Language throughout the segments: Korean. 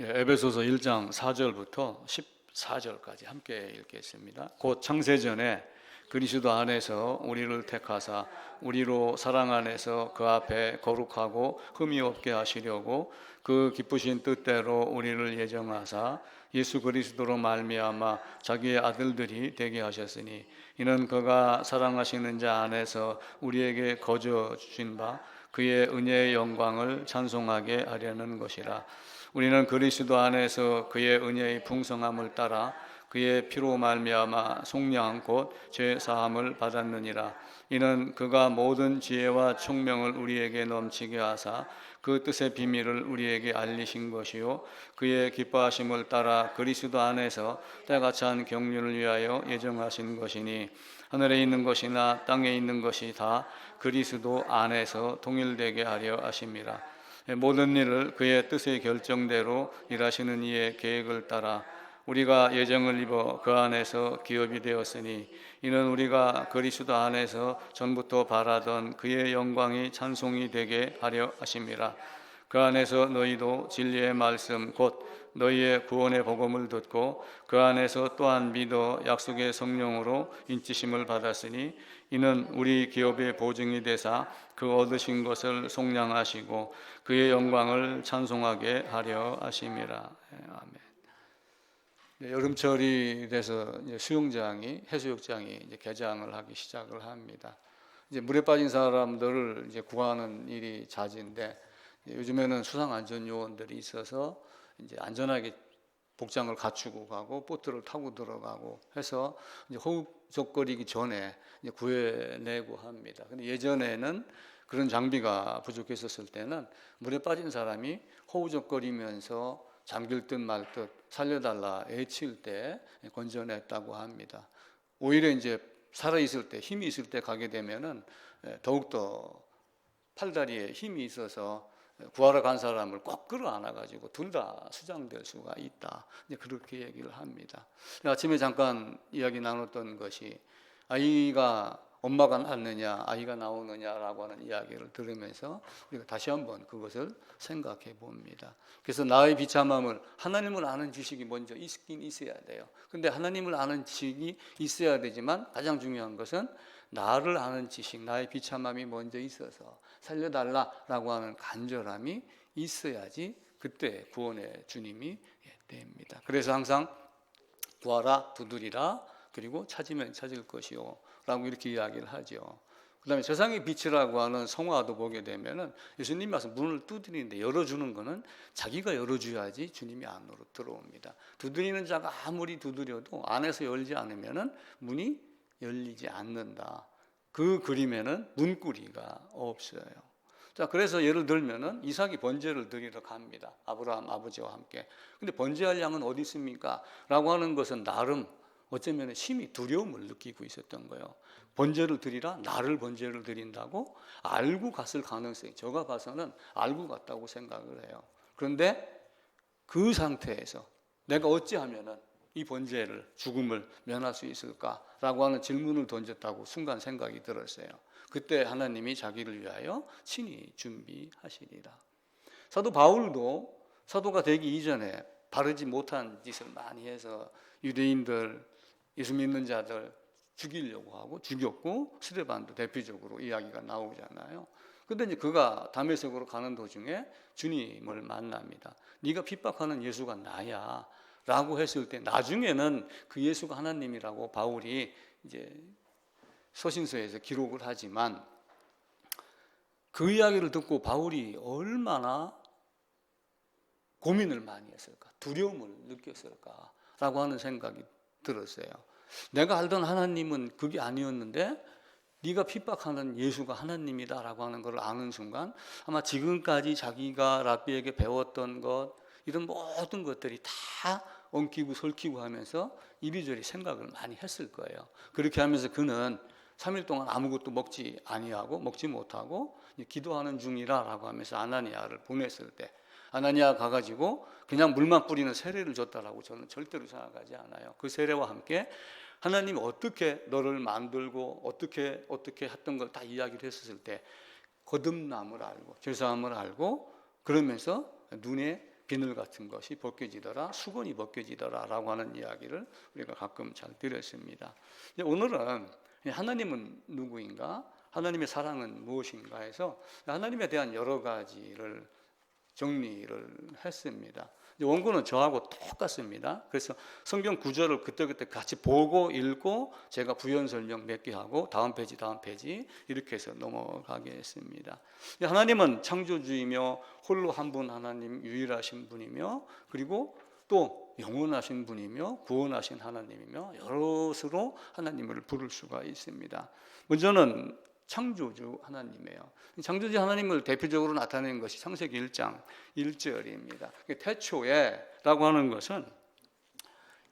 에베소서 1장 4절부터 14절까지 함께 읽겠습니다. 곧 창세전에 그리스도 안에서 우리를 택하사 우리로 사랑 안에서 그 앞에 거룩하고 흠이 없게 하시려고 그 기쁘신 뜻대로 우리를 예정하사 예수 그리스도로 말미암아 자기의 아들들이 되게 하셨으니 이는 그가 사랑하시는 자 안에서 우리에게 거저 주신 바 그의 은혜의 영광을 찬송하게 하려는 것이라. 우리는 그리스도 안에서 그의 은혜의 풍성함을 따라 그의 피로 말미암아 속량 곧 죄 사함을 받았느니라. 이는 그가 모든 지혜와 총명을 우리에게 넘치게 하사 그 뜻의 비밀을 우리에게 알리신 것이요 그의 기뻐하심을 따라 그리스도 안에서 때가 찬 경륜을 위하여 예정하신 것이니 하늘에 있는 것이나 땅에 있는 것이 다 그리스도 안에서 통일되게 하려 하심이라. 모든 일을 그의 뜻의 결정대로 일하시는 이의 계획을 따라 우리가 예정을 입어 그 안에서 기업이 되었으니 이는 우리가 그리스도 안에서 전부터 바라던 그의 영광이 찬송이 되게 하려 하심이라. 그 안에서 너희도 진리의 말씀 곧 너희의 구원의 복음을 듣고 그 안에서 또한 믿어 약속의 성령으로 인치심을 받았으니 이는 우리 기업의 보증이 되사 그 얻으신 것을 속량하시고 그의 영광을 찬송하게 하려 하심이라. 아멘. 여름철이 돼서 이제 수영장이 해수욕장이 이제 개장을 하기 시작을 합니다. 이제 물에 빠진 사람들을 이제 구하는 일이 잦은데 요즘에는 수상안전요원들이 있어서 이제 안전하게 복장을 갖추고 가고 보트를 타고 들어가고 해서 이제 허우적거리기 전에 이제 구해내고 합니다. 근데 예전에는 그런 장비가 부족했었을 때는 물에 빠진 사람이 허우적거리면서 잠길 듯 말 듯 살려달라 애칠 때 건져냈다고 합니다. 오히려 이제 살아있을 때 힘이 있을 때 가게 되면은 더욱더 팔다리에 힘이 있어서 구하러 간 사람을 꼭 끌어안아가지고 둘 다 수장될 수가 있다. 이제 그렇게 얘기를 합니다. 아침에 잠깐 이야기 나눴던 것이 아이가 엄마가 낳느냐 아이가 나오느냐라고 하는 이야기를 들으면서 우리가 다시 한번 그것을 생각해 봅니다. 그래서 나의 비참함을 하나님을 아는 지식이 먼저 있긴 있어야 돼요. 근데 하나님을 아는 지식이 있어야 되지만 가장 중요한 것은 나를 아는 지식, 나의 비참함이 먼저 있어서 살려달라라고 하는 간절함이 있어야지 그때 구원의 주님이 됩니다. 그래서 항상 구하라 두드리라 그리고 찾으면 찾을 것이요 라고 이렇게 이야기를 하죠. 그 다음에 세상의 빛이라고 하는 성화도 보게 되면은 예수님이 와서 문을 두드리는데 열어주는 거는 자기가 열어줘야지 주님이 안으로 들어옵니다. 두드리는 자가 아무리 두드려도 안에서 열지 않으면은 문이 열리지 않는다. 그 그림에는 문구리가 없어요. 자, 그래서 예를 들면은 이삭이 번제를 드리러 갑니다. 아브라함 아버지와 함께. 근데 번제할 양은 어디 있습니까? 라고 하는 것은 나름 어쩌면 심히 두려움을 느끼고 있었던 거예요. 번제를 드리라? 나를 번제를 드린다고? 알고 갔을 가능성이 제가 봐서는 알고 갔다고 생각을 해요. 그런데 그 상태에서 내가 어찌하면은 이 번제를 죽음을 면할 수 있을까라고 하는 질문을 던졌다고 순간 생각이 들었어요. 그때 하나님이 자기를 위하여 친히 준비하시리라. 사도 바울도 사도가 되기 이전에 바르지 못한 짓을 많이 해서 유대인들 예수 믿는 자들 죽이려고 하고 죽였고 스데반도 대표적으로 이야기가 나오잖아요. 그런데 이제 그가 다메섹으로 가는 도중에 주님을 만납니다. 네가 핍박하는 예수가 나야 라고 했을 때 나중에는 그 예수가 하나님이라고 바울이 이제 서신서에서 기록을 하지만 그 이야기를 듣고 바울이 얼마나 고민을 많이 했을까, 두려움을 느꼈을까라고 하는 생각이 들었어요. 내가 알던 하나님은 그게 아니었는데 네가 핍박하는 예수가 하나님이다라고 하는 걸 아는 순간 아마 지금까지 자기가 랍비에게 배웠던 것 이런 모든 것들이 다 엉키고 설키고 하면서 이리저리 생각을 많이 했을 거예요. 그렇게 하면서 그는 3일 동안 아무것도 먹지 아니하고 먹지 못하고 기도하는 중이라라고 하면서 아나니아를 보냈을 때 아나니아 가가지고 그냥 물만 뿌리는 세례를 줬다라고 저는 절대로 생각하지 않아요. 그 세례와 함께 하나님이 어떻게 너를 만들고 어떻게 했던 걸 다 이야기를 했었을 때 거듭남을 알고 죄사함을 알고 그러면서 눈에 비늘 같은 것이 벗겨지더라, 수건이 벗겨지더라라고 하는 이야기를 우리가 가끔 잘 들었습니다. 오늘은 하나님은 누구인가? 하나님의 사랑은 무엇인가 해서 하나님에 대한 여러 가지를 정리를 했습니다. 원고는 저하고 똑같습니다. 그래서 성경 구절을 그때그때 같이 보고 읽고 제가 부연 설명 몇 개 하고 다음 페이지 이렇게 해서 넘어가겠습니다. 하나님은 창조주이며 홀로 한 분 하나님, 유일하신 분이며 그리고 또 영원하신 분이며 구원하신 하나님이며 여럿으로 하나님을 부를 수가 있습니다. 먼저는 창조주 하나님이에요. 창조주 하나님을 대표적으로 나타내는 것이 창세기 1장 1절입니다. 태초에라고 하는 것은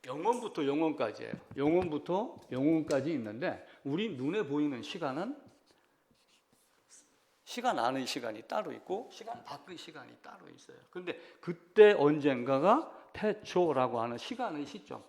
영원부터 영원까지예요. 영원부터 영원까지 있는데 우리 눈에 보이는 시간은 시간 안의 시간이 따로 있고 시간 밖의 시간이 따로 있어요. 그런데 그때 언젠가가 태초라고 하는 시간의 시점,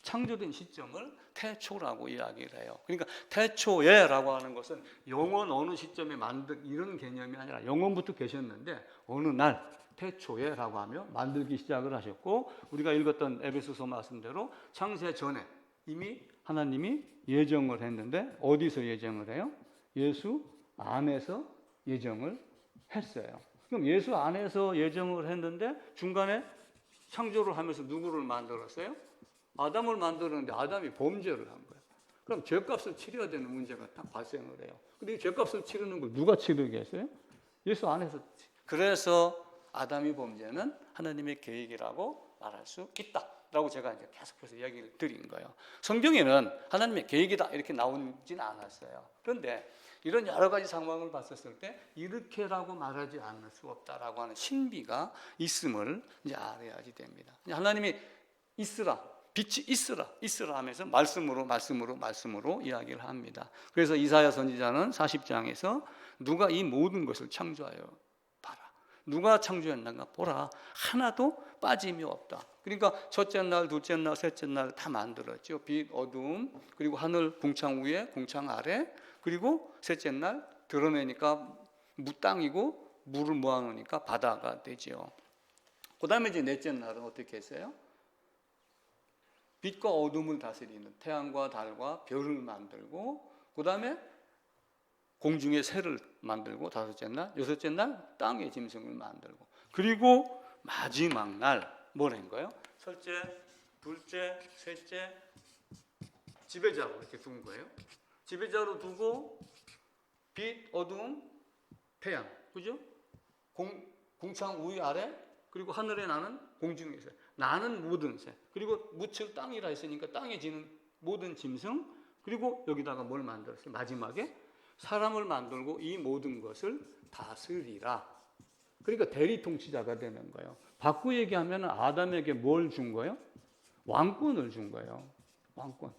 창조된 시점을 태초라고 이야기를 해요. 그러니까 태초에라고 하는 것은 영원 어느 시점에 만든 이런 개념이 아니라 영원부터 계셨는데 어느 날 태초에라고 하며 만들기 시작을 하셨고 우리가 읽었던 에베소서 말씀대로 창세 전에 이미 하나님이 예정을 했는데 어디서 예정을 해요? 예수 안에서 예정을 했어요. 그럼 예수 안에서 예정을 했는데 중간에 창조를 하면서 누구를 만들었어요? 아담을 만들었는데 아담이 범죄를 한 거예요. 그럼 죄값을 치러야 되는 문제가 딱 발생을 해요. 근데 이 죄값을 치르는 걸 누가 치르겠어요? 예수 안에서. 그래서 아담이 범죄는 하나님의 계획이라고 말할 수 있다라고 제가 이제 계속해서 이야기를 드린 거예요. 성경에는 하나님의 계획이다 이렇게 나오진 않았어요. 그런데 이런 여러 가지 상황을 봤었을 때 이렇게라고 말하지 않을 수 없다라고 하는 신비가 있음을 이제 알아야지 됩니다. 하나님이 있으라, 빛이 있으라 하면서 말씀으로 이야기를 합니다. 그래서 이사야 선지자는 40장에서 누가 이 모든 것을 창조하여 봐라. 누가 창조했는가 보라. 하나도 빠짐이 없다. 그러니까 첫째 날, 둘째 날, 셋째 날 다 만들었죠. 빛, 어두움, 그리고 하늘 궁창 위에, 궁창 아래, 그리고 셋째 날 드러내니까 땅이고 물을 모아놓으니까 바다가 되죠. 그 다음에 이제 넷째 날은 어떻게 했어요? 빛과 어둠을 다스리는 태양과 달과 별을 만들고 그 다음에 공중의 새를 만들고 다섯째 날, 여섯째 날 땅의 짐승을 만들고 그리고 마지막 날 뭘 한 거예요? 첫째, 둘째, 셋째 지배자로 이렇게 둔 거예요. 지배자로 두고 빛, 어둠, 태양, 그죠? 궁창 위 아래 그리고 하늘에 나는 공중의 새, 나는 모든 새, 그리고 무측 땅이라 했으니까 땅에 지는 모든 짐승, 그리고 여기다가 뭘 만들었어요? 마지막에 사람을 만들고 이 모든 것을 다스리라. 그러니까 대리 통치자가 되는 거예요. 바꾸 얘기하면 아담에게 뭘 준 거예요? 왕권을 준 거예요. 왕권.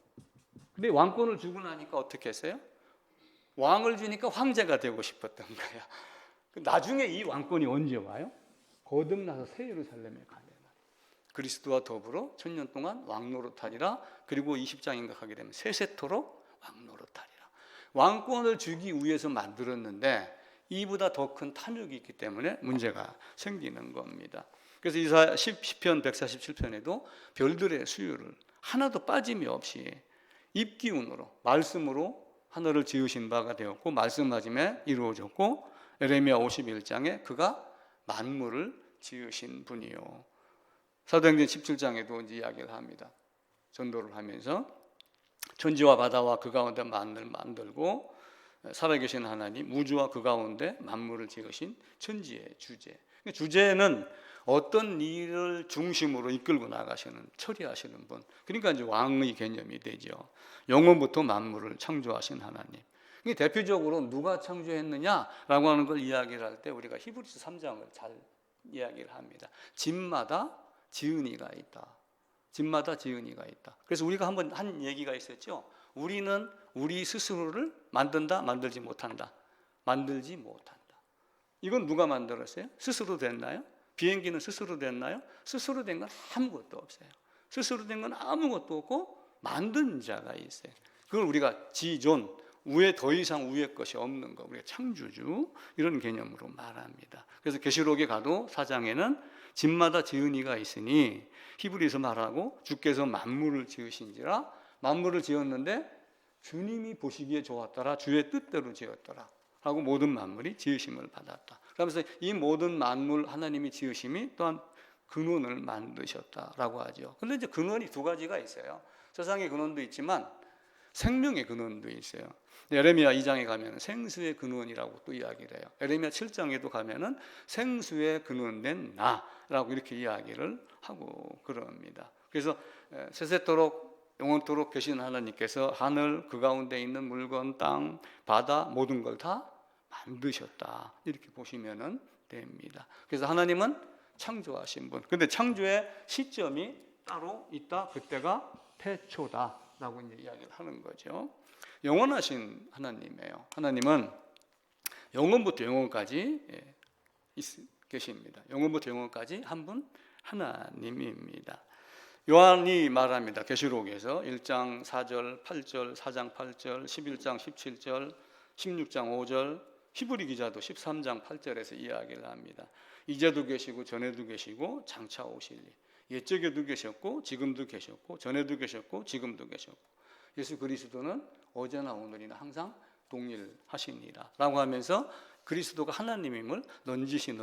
근데 왕권을 주고 나니까 어떻게 했어요? 왕을 주니까 황제가 되고 싶었던 거예요. 나중에 이 왕권이 언제 와요? 거듭나서 새 예루살렘에 가면 그리스도와 더불어 1000년 동안 왕노릇하리라. 그리고 20장인가 하게 되면 세세토록 왕노릇하리라. 왕권을 주기 위해서 만들었는데 이보다 더 큰 탐욕이 있기 때문에 문제가 생기는 겁니다. 그래서 이사야 시편 147편에도 별들의 수요를 하나도 빠짐이 없이 입기운으로 말씀으로 하늘을 지으신 바가 되었고 말씀하심에 이루어졌고 에레미야 51장에 그가 만물을 지으신 분이요. 사도행전 17장에도 이제 이야기를 합니다. 전도를 하면서 천지와 바다와 그 가운데 만들고 살아계신 하나님, 우주와 그 가운데 만물을 지으신 천지의 주제. 주제는 어떤 일을 중심으로 이끌고 나가시는, 처리하시는 분. 그러니까 이제 왕의 개념이 되죠. 영원부터 만물을 창조하신 하나님. 대표적으로 누가 창조했느냐라고 하는 걸 이야기를 할 때 우리가 히브리서 3장을 잘 이야기를 합니다. 집마다 지은이가 있다. 집마다 지은이가 있다. 그래서 우리가 한번 한 얘기가 있었죠. 우리는 우리 스스로를 만든다, 만들지 못한다. 만들지 못한다. 이건 누가 만들었어요? 스스로 됐나요? 비행기는 스스로 됐나요? 스스로 된 건 아무것도 없어요. 스스로 된 건 아무것도 없고 만든 자가 있어요. 그걸 우리가 지존, 위에 더 이상 위에 것이 없는 거, 우리가 창조주 이런 개념으로 말합니다. 그래서 계시록에 가도 4장에는 집마다 지은 이가 있으니 히브리서 말하고 주께서 만물을 지으신지라 만물을 지었는데 주님이 보시기에 좋았더라 주의 뜻대로 지었더라 하고 모든 만물이 지으심을 받았다. 그러면서 이 모든 만물 하나님이 지으심이 또한 근원을 만드셨다라고 하죠. 그런데 이제 근원이 두 가지가 있어요. 세상의 근원도 있지만 생명의 근원도 있어요. 에레미야 2장에 가면 생수의 근원이라고 또 이야기를 해요. 에레미야 7장에도 가면은 생수의 근원된 나라고 이렇게 이야기를 하고 그럽니다. 그래서 세세토록 영원토록 계신 하나님께서 하늘 그 가운데 있는 물건, 땅, 바다 모든 걸 다 만드셨다 이렇게 보시면 됩니다. 그래서 하나님은 창조하신 분. 근데 창조의 시점이 따로 있다. 그때가 태초다라고 이제 이야기를 하는 거죠. 영원하신 하나님이에요. 하나님은 영원부터 영원까지 계십니다. 영원부터 영원까지 한 분 하나님입니다. 요한이 말합니다. 계시록에서 1장 4절, 8절, 4장 8절, 11장 17절, 16장 5절, 히브리 기자도 13장 8절에서 이야기를 합니다. 이제도 계시고 전에도 계시고 장차 오실 이. 옛적에도 계셨고 지금도 계셨고 전에도 계셨고 지금도 계셨고 예수 그리스도는 어제나 오늘이나 항상 동일하시니라 라고 하면서 그리스도가 하나님임을 넌지시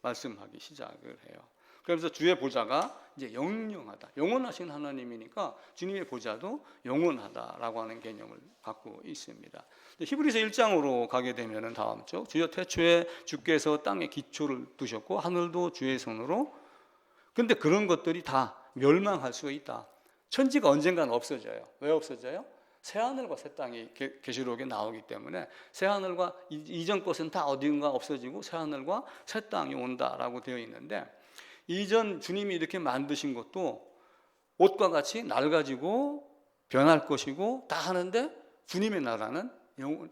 말씀하기 시작을 해요. 그래서 주의 보좌가 이제 영영하다. 영원하신 하나님이니까 주님의 보좌도 영원하다라고 하는 개념을 갖고 있습니다. 히브리서 1장으로 가게 되면은 다음 쪽 주여 태초에 주께서 땅에 기초를 두셨고 하늘도 주의 손으로. 근데 그런 것들이 다 멸망할 수 있다. 천지가 언젠가는 없어져요. 왜 없어져요? 새하늘과 새 땅이 계시록에 나오기 때문에 새하늘과 이전 것은 다 어딘가 없어지고 새하늘과 새 땅이 온다라고 되어 있는데 이전 주님이 이렇게 만드신 것도 옷과 같이 낡아지고 변할 것이고 다 하는데 주님의 나라는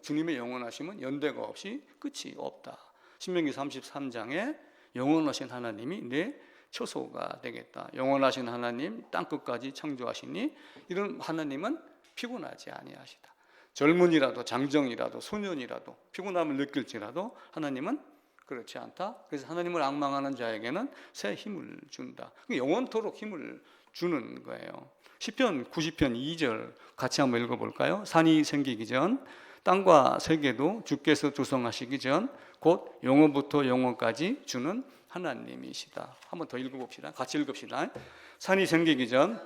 주님의 영원하심은 연대가 없이 끝이 없다. 신명기 33장에 영원하신 하나님이 내 처소가 되겠다. 영원하신 하나님 땅끝까지 창조하시니 이런 하나님은 피곤하지 아니하시다. 젊은이라도 장정이라도 소년이라도 피곤함을 느낄지라도 하나님은 그렇지 않다. 그래서 하나님을 앙망하는 자에게는 새 힘을 준다. 영원토록 힘을 주는 거예요. 시편 90편 2절 같이 한번 읽어볼까요? 산이 생기기 전 땅과 세계도 주께서 조성하시기 전 곧 영원부터 영원까지 주는 하나님이시다. 한번 더 읽어봅시다. 같이 읽읍시다. 산이 생기기 전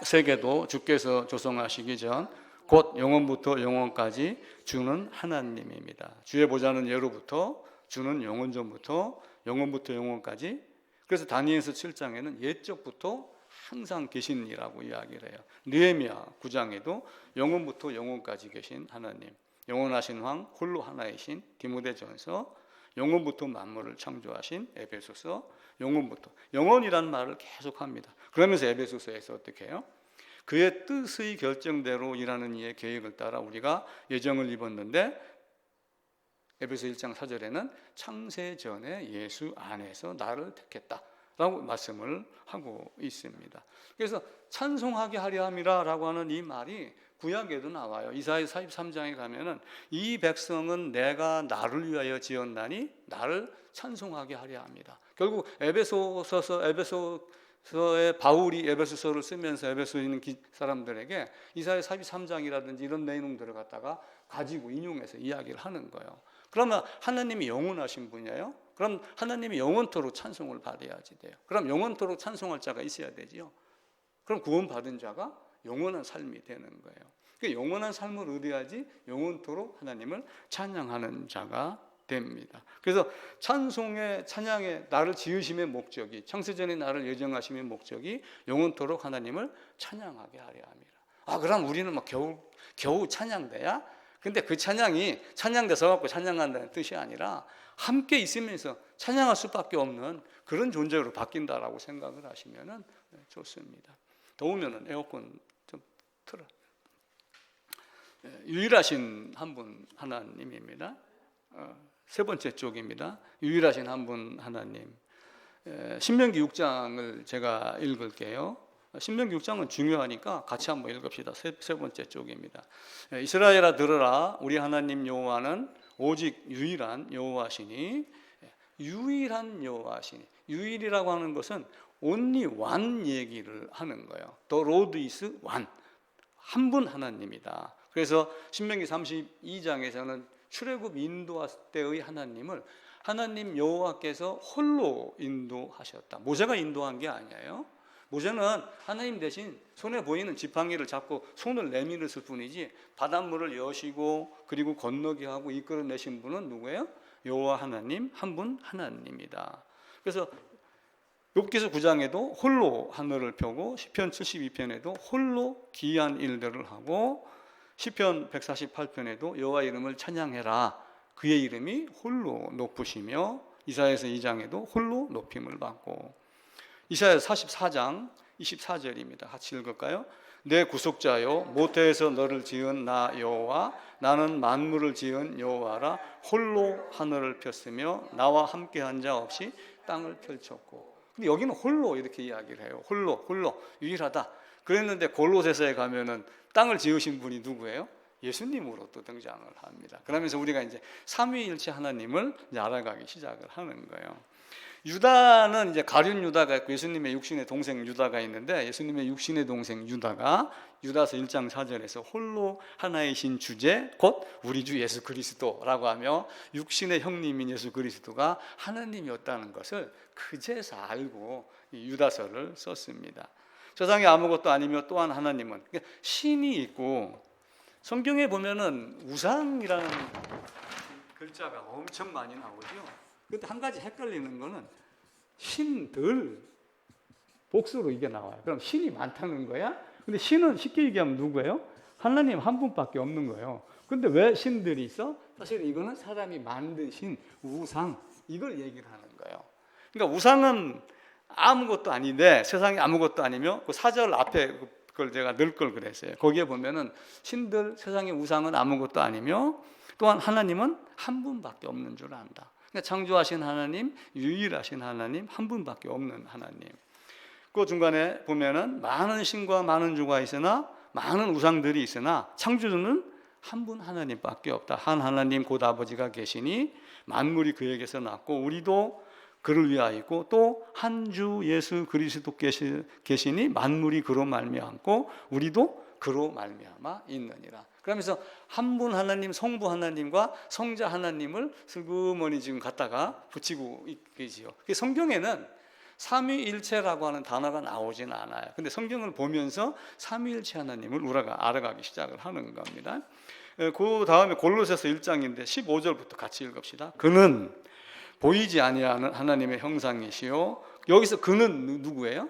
세계도 주께서 조성하시기 전 곧 영원부터 영원까지 주는 하나님입니다. 주의 보좌는 예로부터 주는 영원전부터 영원부터 영원까지. 그래서 다니엘서 7장에는 옛적부터 항상 계신이라고 이야기를 해요. 느헤미야 9장에도 영원부터 영원까지 계신 하나님, 영원하신 왕 홀로 하나이신 디모데전서, 영원부터 만물을 창조하신 에베소서, 영원부터 영원이라는 말을 계속합니다. 그러면서 에베소서에서 어떻게 해요? 그의 뜻의 결정대로 일하는 이의 계획을 따라 우리가 예정을 입었는데 에베소 1장 4절에는 창세 전에 예수 안에서 나를 택했다라고 말씀을 하고 있습니다. 그래서 찬송하게 하려 함이라라고 하는 이 말이 구약에도 나와요. 이사야 43장에 가면은 이 백성은 내가 나를 위하여 지었나니 나를 찬송하게 하려 합니다. 결국 에베소서의 바울이 에베소서를 쓰면서 에베소에 있는 사람들에게 이사야 43장이라든지 이런 내용들을 갖다가 가지고 인용해서 이야기를 하는 거예요. 그러면 하나님이 영원하신 분이에요. 그럼 하나님이 영원토록 찬송을 받아야지 돼요. 그럼 영원토록 찬송할 자가 있어야 되지요. 그럼 구원받은 자가 영원한 삶이 되는 거예요. 그러니까 영원한 삶을 의뢰하지 영원토록 하나님을 찬양하는 자가 됩니다. 그래서 찬양의 나를 지으심의 목적이 창세전에 나를 예정하심의 목적이 영원토록 하나님을 찬양하게 하려 함이라. 그럼 우리는 막 겨우 찬양돼야? 근데 그 찬양이 찬양돼서 갖고 찬양한다는 뜻이 아니라 함께 있으면서 찬양할 수밖에 없는 그런 존재로 바뀐다라고 생각을 하시면 좋습니다. 더우면 에어컨 좀 틀어. 유일하신 한 분 하나님입니다. 세 번째 쪽입니다. 유일하신 한 분 하나님. 신명기 6장을 제가 읽을게요. 신명기 6장은 중요하니까 같이 한번 읽읍시다. 세 번째 쪽입니다. 이스라엘아 들으라, 우리 하나님 여호와는 오직 유일한 여호와시니. 유일한 여호와시니. 유일이라고 하는 것은 only one 얘기를 하는 거예요. The Lord is one. 한 분 하나님이다. 그래서 신명기 32장에서는 출애굽 인도할 때의 하나님을 하나님 여호와께서 홀로 인도하셨다. 모세가 인도한 게 아니에요. 모세는 하나님 대신 손에 보이는 지팡이를 잡고 손을 내밀었을 뿐이지 바닷물을 여시고 그리고 건너게 하고 이끌어내신 분은 누구예요? 여호와 하나님, 한 분 하나님이다. 그래서 욥기서 9장에도 홀로 하늘을 펴고 시편 72편에도 홀로 기이한 일들을 하고 시편 148편에도 여호와 이름을 찬양해라. 그의 이름이 홀로 높으시며 이사야서 2장에도 홀로 높임을 받고 이사야 44장 24절입니다. 같이 읽을까요? 내 구속자여 모태에서 너를 지은 나 여호와 나는 만물을 지은 여호와라. 홀로 하늘을 폈으며 나와 함께한 자 없이 땅을 펼쳤고. 근데 여기는 홀로 이렇게 이야기를 해요. 홀로 유일하다. 그랬는데 골로새서에 가면은 땅을 지으신 분이 누구예요? 예수님으로 또 등장을 합니다. 그러면서 우리가 이제 삼위일체 하나님을 이제 알아가기 시작을 하는 거예요. 유다는 이제 가룟 유다가 있고 예수님의 육신의 동생 유다가 있는데 예수님의 육신의 동생 유다가 유다서 1장 4절에서 홀로 하나이신 주제 곧 우리 주 예수 그리스도라고 하며 육신의 형님인 예수 그리스도가 하나님이었다는 것을 그제서 알고 이 유다서를 썼습니다. 세상에 아무것도 아니며 또한 하나님은 신이 있고 성경에 보면은 우상이라는 글자가 엄청 많이 나오죠. 근데 한 가지 헷갈리는 거는 신들 복수로 이게 나와요. 그럼 신이 많다는 거야? 근데 신은 쉽게 얘기하면 누구예요? 하나님 한 분밖에 없는 거예요. 근데 왜 신들이 있어? 사실 이거는 사람이 만든 신, 우상 이걸 얘기를 하는 거예요. 그러니까 우상은 아무것도 아닌데 세상에 아무것도 아니며 그 4절 앞에 그걸 제가 넣을 걸 그랬어요. 거기에 보면은 신들 세상의 우상은 아무것도 아니며 또한 하나님은 한 분밖에 없는 줄 안다. 그러니까 창조하신 하나님, 유일하신 하나님, 한 분밖에 없는 하나님. 그 중간에 보면은 많은 신과 많은 주가 있으나 많은 우상들이 있으나 창조주는 한 분 하나님밖에 없다. 한 하나님 곧 아버지가 계시니 만물이 그에게서 났고 우리도 그를 위하여 있고 또 한 주 예수 그리스도 계시니 만물이 그로 말미암고 우리도 그로 말미암아 있느니라. 그러면서 한 분 하나님 성부 하나님과 성자 하나님을 슬그머니 지금 갖다가 붙이고 있지요. 성경에는 삼위일체라고 하는 단어가 나오지는 않아요. 근데 성경을 보면서 삼위일체 하나님을 우리가 알아가기 시작을 하는 겁니다. 그 다음에 골로새서 1장인데 15절부터 같이 읽읍시다. 그는 보이지 아니하는 하나님의 형상이시요. 여기서 그는 누구예요?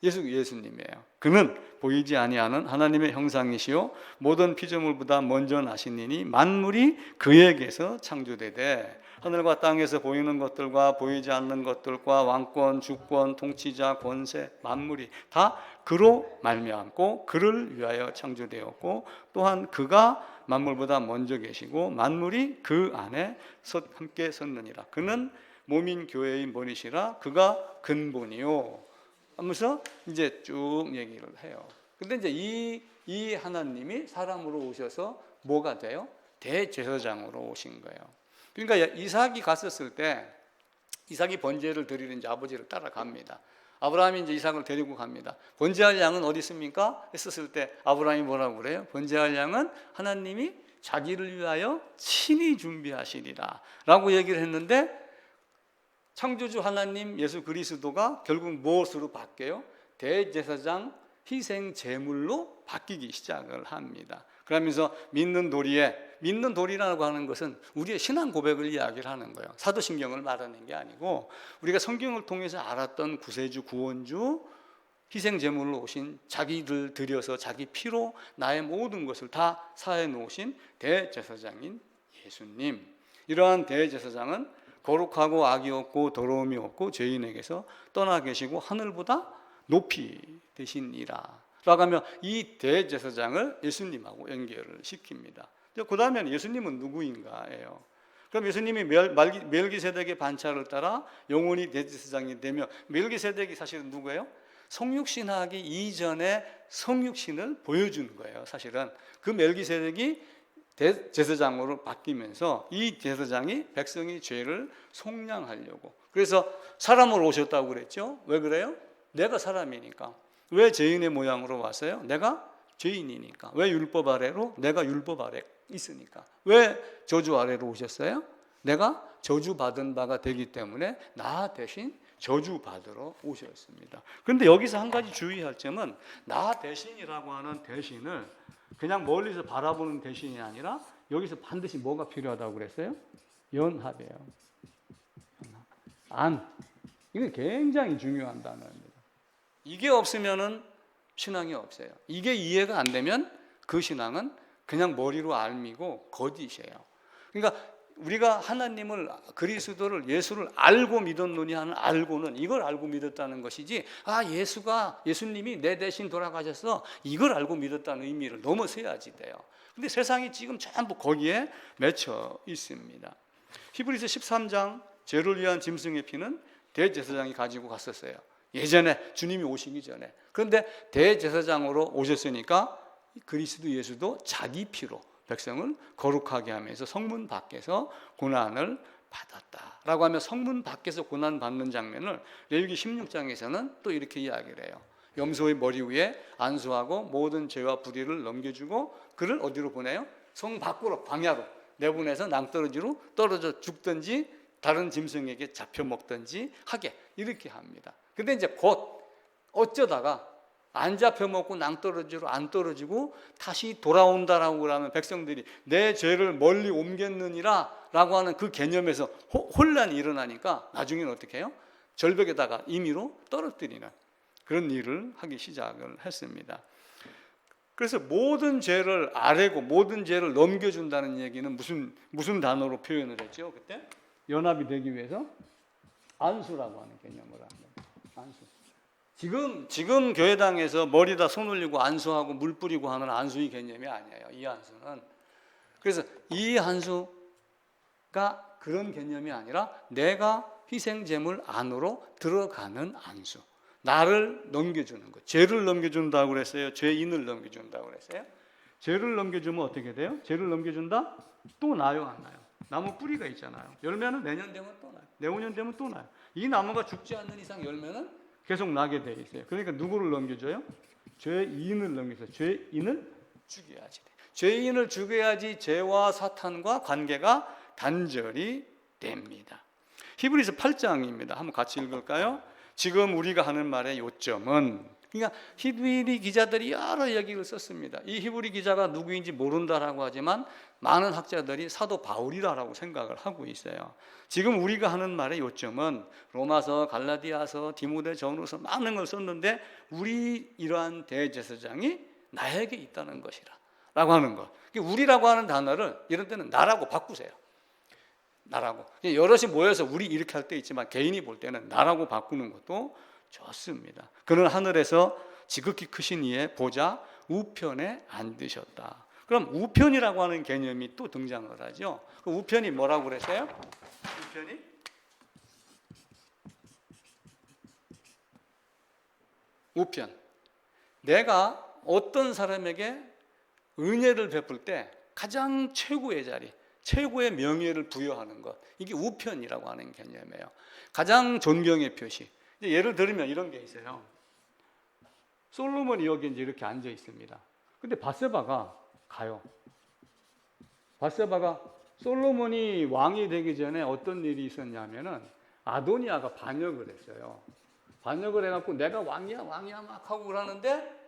예수님이에요. 그는 보이지 아니하는 하나님의 형상이시요 모든 피조물보다 먼저 나시니니 만물이 그에게서 창조되되 하늘과 땅에서 보이는 것들과 보이지 않는 것들과 왕권, 주권, 통치자, 권세, 만물이 다 그로 말미암고 그를 위하여 창조되었고 또한 그가 만물보다 먼저 계시고 만물이 그 안에 함께 섰느니라. 그는 몸인 교회의 머리시라. 그가 근본이요 하면서 이제 쭉 얘기를 해요. 근데 이제 이 하나님이 사람으로 오셔서 뭐가 돼요? 대제사장으로 오신 거예요. 그러니까 이삭이 갔었을 때 이삭이 번제를 드리는 이제 아버지를 따라갑니다. 아브라함이 이제 이삭을 데리고 갑니다. 번제할 양은 어디 있습니까? 했었을 때 아브라함이 뭐라고 그래요? 번제할 양은 하나님이 자기를 위하여 친히 준비하시리라 라고 얘기를 했는데 창조주 하나님 예수 그리스도가 결국 무엇으로 바뀌어요? 대제사장 희생 제물로 바뀌기 시작을 합니다. 그러면서 믿는 도리라고 하는 것은 우리의 신앙 고백을 이야기를 하는 거예요. 사도신경을 말하는 게 아니고 우리가 성경을 통해서 알았던 구세주, 구원주, 희생 제물로 오신 자기를 들여서 자기 피로 나의 모든 것을 다 사해 놓으신 대제사장인 예수님. 이러한 대제사장은 거룩하고 악이 없고 더러움이 없고 죄인에게서 떠나 계시고 하늘보다 높이 되시니라 라고 하면 이 대제사장을 예수님하고 연결을 시킵니다. 그 다음에 예수님은 누구인가예요. 그럼 예수님이 멜기세덱의 반차를 따라 영원히 대제사장이 되며 멜기세덱이 사실은 누구예요? 성육신하기 이전에 성육신을 보여주는 거예요. 사실은 그 멜기세덱이 대제사장으로 바뀌면서 이 제사장이 백성의 죄를 속량하려고, 그래서 사람으로 오셨다고 그랬죠. 왜 그래요? 내가 사람이니까. 왜 죄인의 모양으로 왔어요? 내가 죄인이니까. 왜 율법 아래로? 내가 율법 아래 있으니까. 왜 저주 아래로 오셨어요? 내가 저주받은 바가 되기 때문에 나 대신 저주받으러 오셨습니다. 그런데 여기서 한 가지 주의할 점은, 나 대신이라고 하는 대신을 그냥 멀리서 바라보는 대신이 아니라 여기서 반드시 뭐가 필요하다고 그랬어요? 연합이에요. 안. 이게 굉장히 중요한 단어입니다. 이게 없으면은 신앙이 없어요. 이게 이해가 안 되면 그 신앙은 그냥 머리로 알미고 거짓이에요. 그러니까 우리가 하나님을, 그리스도를, 예수를 알고 믿었느니 하는 알고는 이걸 알고 믿었다는 것이지, 예수님이 내 대신 돌아가셔서 이걸 알고 믿었다는 의미를 넘어서야지 돼요. 근데 세상이 지금 전부 거기에 맺혀 있습니다. 히브리서 13장, 죄를 위한 짐승의 피는 대제사장이 가지고 갔었어요. 예전에 주님이 오시기 전에. 그런데 대제사장으로 오셨으니까 그리스도 예수도 자기 피로 백성을 거룩하게 하면서 성문 밖에서 고난을 받았다라고 하면, 성문 밖에서 고난 받는 장면을 레위기 16장에서는 또 이렇게 이야기를 해요. 염소의 머리 위에 안수하고 모든 죄와 불의를 넘겨주고 그를 어디로 보내요? 성 밖으로, 광야로 내보내서 낭떠러지로 떨어져 죽든지 다른 짐승에게 잡혀 먹든지 하게, 이렇게 합니다. 근데 이제 곧 어쩌다가 안 잡혀먹고 낭떠러지로 안 떨어지고 다시 돌아온다라고 그러면 백성들이 내 죄를 멀리 옮겼느니라 라고 하는 그 개념에서 혼란이 일어나니까 나중에는 어떻게 해요? 절벽에다가 임의로 떨어뜨리는 그런 일을 하기 시작을 했습니다. 그래서 모든 죄를 아뢰고 모든 죄를 넘겨준다는 얘기는 무슨 단어로 표현을 했죠? 그때 연합이 되기 위해서 안수라고 하는 개념을 합니다. 안수. 지금 교회당에서 머리다 손 올리고 안수하고 물 뿌리고 하는 안수의 개념이 아니에요. 이 안수는. 그래서 이 안수가 그런 개념이 아니라 내가 희생제물 안으로 들어가는 안수. 나를 넘겨주는 것. 죄를 넘겨준다고 그랬어요? 죄인을 넘겨준다고 그랬어요? 죄를 넘겨주면 어떻게 돼요? 죄를 넘겨준다? 또 나요, 안 나요? 나무 뿌리가 있잖아요. 열매는 내년 되면 또 나요. 내후년 되면 또 나요. 이 나무가 죽지 않는 이상 열매는 계속 나게 돼 있어요. 그러니까 누구를 넘겨줘요? 죄인을 넘겨서 죄인을 죽여야지. 죄인을 죽여야지 죄와 사탄과 관계가 단절이 됩니다. 히브리서 8장입니다. 한번 같이 읽을까요? 지금 우리가 하는 말의 요점은, 그러니까 히브리 기자들이 여러 얘기를 썼습니다. 이 히브리 기자가 누구인지 모른다라고 하지만 많은 학자들이 사도 바울이라고 생각을 하고 있어요. 지금 우리가 하는 말의 요점은 로마서, 갈라디아서, 디모데전후서 많은 걸 썼는데 우리 이러한 대제사장이 나에게 있다는 것이라 라고 하는 것. 우리라고 하는 단어를 이런 때는 나라고 바꾸세요. 나라고. 여럿이 모여서 우리 이렇게 할 때 있지만 개인이 볼 때는 나라고 바꾸는 것도 좋습니다. 그는 하늘에서 지극히 크신 이의 보좌 우편에 앉으셨다. 그럼 우편이라고 하는 개념이 또 등장을 하죠. 그 우편이 뭐라고 그랬어요? 우편. 내가 어떤 사람에게 은혜를 베풀 때 가장 최고의 자리, 최고의 명예를 부여하는 것, 이게 우편이라고 하는 개념이에요. 가장 존경의 표시. 예를 들면 이런 게 있어요. 솔로몬이 여기 이제 이렇게 앉아 있습니다. 근데 밧세바가 가요. 밧세바가 솔로몬이 왕이 되기 전에 어떤 일이 있었냐면은 아도니아가 반역을 했어요. 반역을 해갖고 내가 왕이야 막 하고 그러는데